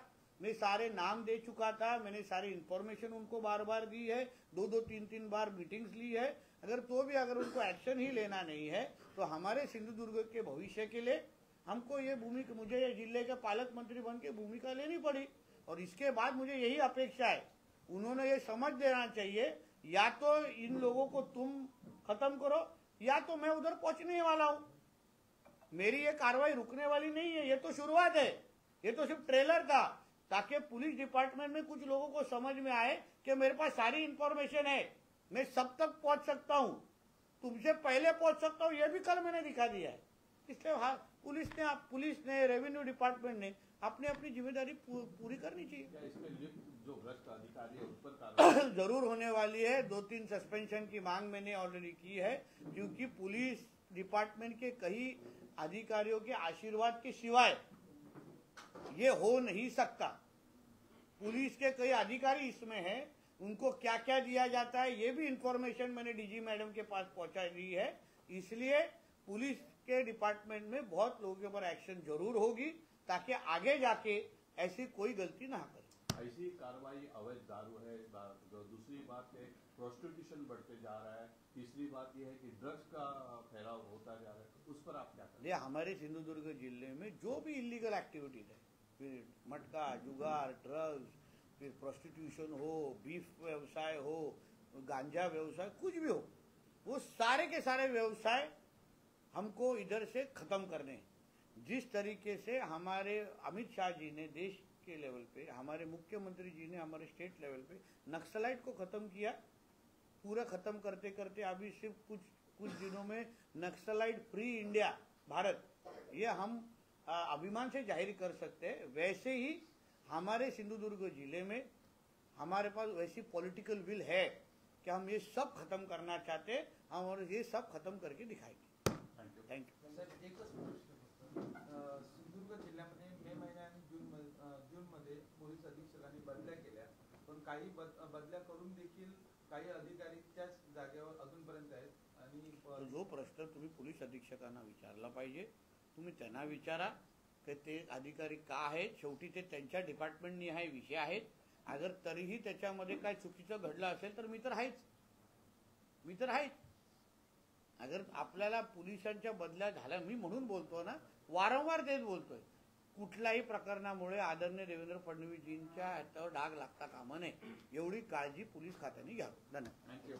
मैं सारे नाम दे चुका था, मैंने सारी इंफॉर्मेशन उनको बार बार दी है, 2-2, 3-3 बार मीटिंग्स ली है। अगर तो भी अगर उनको एक्शन ही लेना नहीं है तो हमारे सिंधुदुर्ग के भविष्य के लिए हमको ये भूमिका, मुझे ये जिले का पालक मंत्री बन के भूमिका लेनी पड़ी। और इसके बाद मुझे यही अपेक्षा है, उन्होंने ये समझ देना चाहिए, या तो इन लोगों को तुम खत्म करो या तो मैं उधर पहुंचने वाला हूं। मेरी ये कार्रवाई रुकने वाली नहीं है, ये तो शुरुआत है, ये तो सिर्फ ट्रेलर था, ताकि पुलिस डिपार्टमेंट में कुछ लोगों को समझ में आए कि मेरे पास सारी इंफॉर्मेशन है, मैं सब तक पहुंच सकता हूं, तुमसे पहले पहुंच सकता हूं, ये भी कल मैंने दिखा दिया है। इसलिए पुलिस ने रेवेन्यू डिपार्टमेंट ने अपनी अपनी जिम्मेदारी पूरी करनी चाहिए। क्या इसमें लिप्त जो भ्रष्ट अधिकारी है उस पर कार्रवाई जरूर होने वाली है। 2-3 सस्पेंशन की मांग मैंने ऑलरेडी की है, क्योंकि पुलिस डिपार्टमेंट के कई अधिकारियों के आशीर्वाद के सिवाय ये हो नहीं सकता। पुलिस के कई अधिकारी इसमें हैं, उनको क्या क्या दिया जाता है ये भी इंफॉर्मेशन मैंने डीजी मैडम के पास पहुंचा दी है। इसलिए पुलिस के डिपार्टमेंट में बहुत लोगों के ऊपर एक्शन जरूर होगी, ताकि आगे जाके ऐसी कोई गलती ना करे। ऐसी कार्रवाई अवैध दारू है, दूसरी बात है प्रोस्टिट्यूशन बढ़ते जा रहा है, तीसरी बात यह है कि ड्रग्स का फैलाव होता जा रहा है, उस पर आप क्या करें? हमारे सिंधुदुर्ग जिले में जो भी इलीगल एक्टिविटीज है, फिर मटका, जुगार, ड्रग्स, फिर प्रोस्टिट्यूशन हो, बीफ व्यवसाय हो, गांजा व्यवसाय, कुछ भी हो, वो सारे के सारे व्यवसाय हमको इधर से खत्म करने हैं। जिस तरीके से हमारे अमित शाह जी ने देश के लेवल पे, हमारे मुख्यमंत्री जी ने हमारे स्टेट लेवल पे नक्सलाइट को खत्म किया, पूरा खत्म करते करते अभी सिर्फ कुछ दिनों में नक्सलाइट फ्री इंडिया भारत, ये हम अभिमान से जाहिर कर सकते हैं। वैसे ही हमारे सिंधुदुर्ग जिले में हमारे पास वैसी पॉलिटिकल विल है कि हम ये सब खत्म करना चाहते हैं, हम और ये सब खत्म करके दिखाएंगे। थँक्यू। साहेब, एकच प्रश्न सिंधुदुर्ग जिल्ह्यामध्ये मे महिन्या आणि जूनमध्ये पोलीस अधीक्षकांनी बदल्या केल्या, पण काही बदल्या करून देखील काही अधिकारी त्याच जागेवर अजूनपर्यंत आहेत आणि जो प्रश्न तुम्ही पोलीस अधीक्षकांना विचारला पाहिजे, तुम्ही त्यांना विचारा की ते अधिकारी का आहेत, शेवटी ते त्यांच्या डिपार्टमेंट निहाय विषय आहेत। अगर तरीही त्याच्यामध्ये काय चुकीचं घडलं असेल तर मी तर आहेच। अगर आपल्याला पोलिसांच्या बदल्या झाल्या, मी म्हणून बोलतो ना, वारंवार तेच बोलतोय, कुठल्याही प्रकरणामुळे आदरणीय देवेंद्र फडणवीसजींच्या हातावर डाग लागता कामा नये, एवढी काळजी पोलीस खात्याने घ्यावी। धन्यवाद। थँक्यू।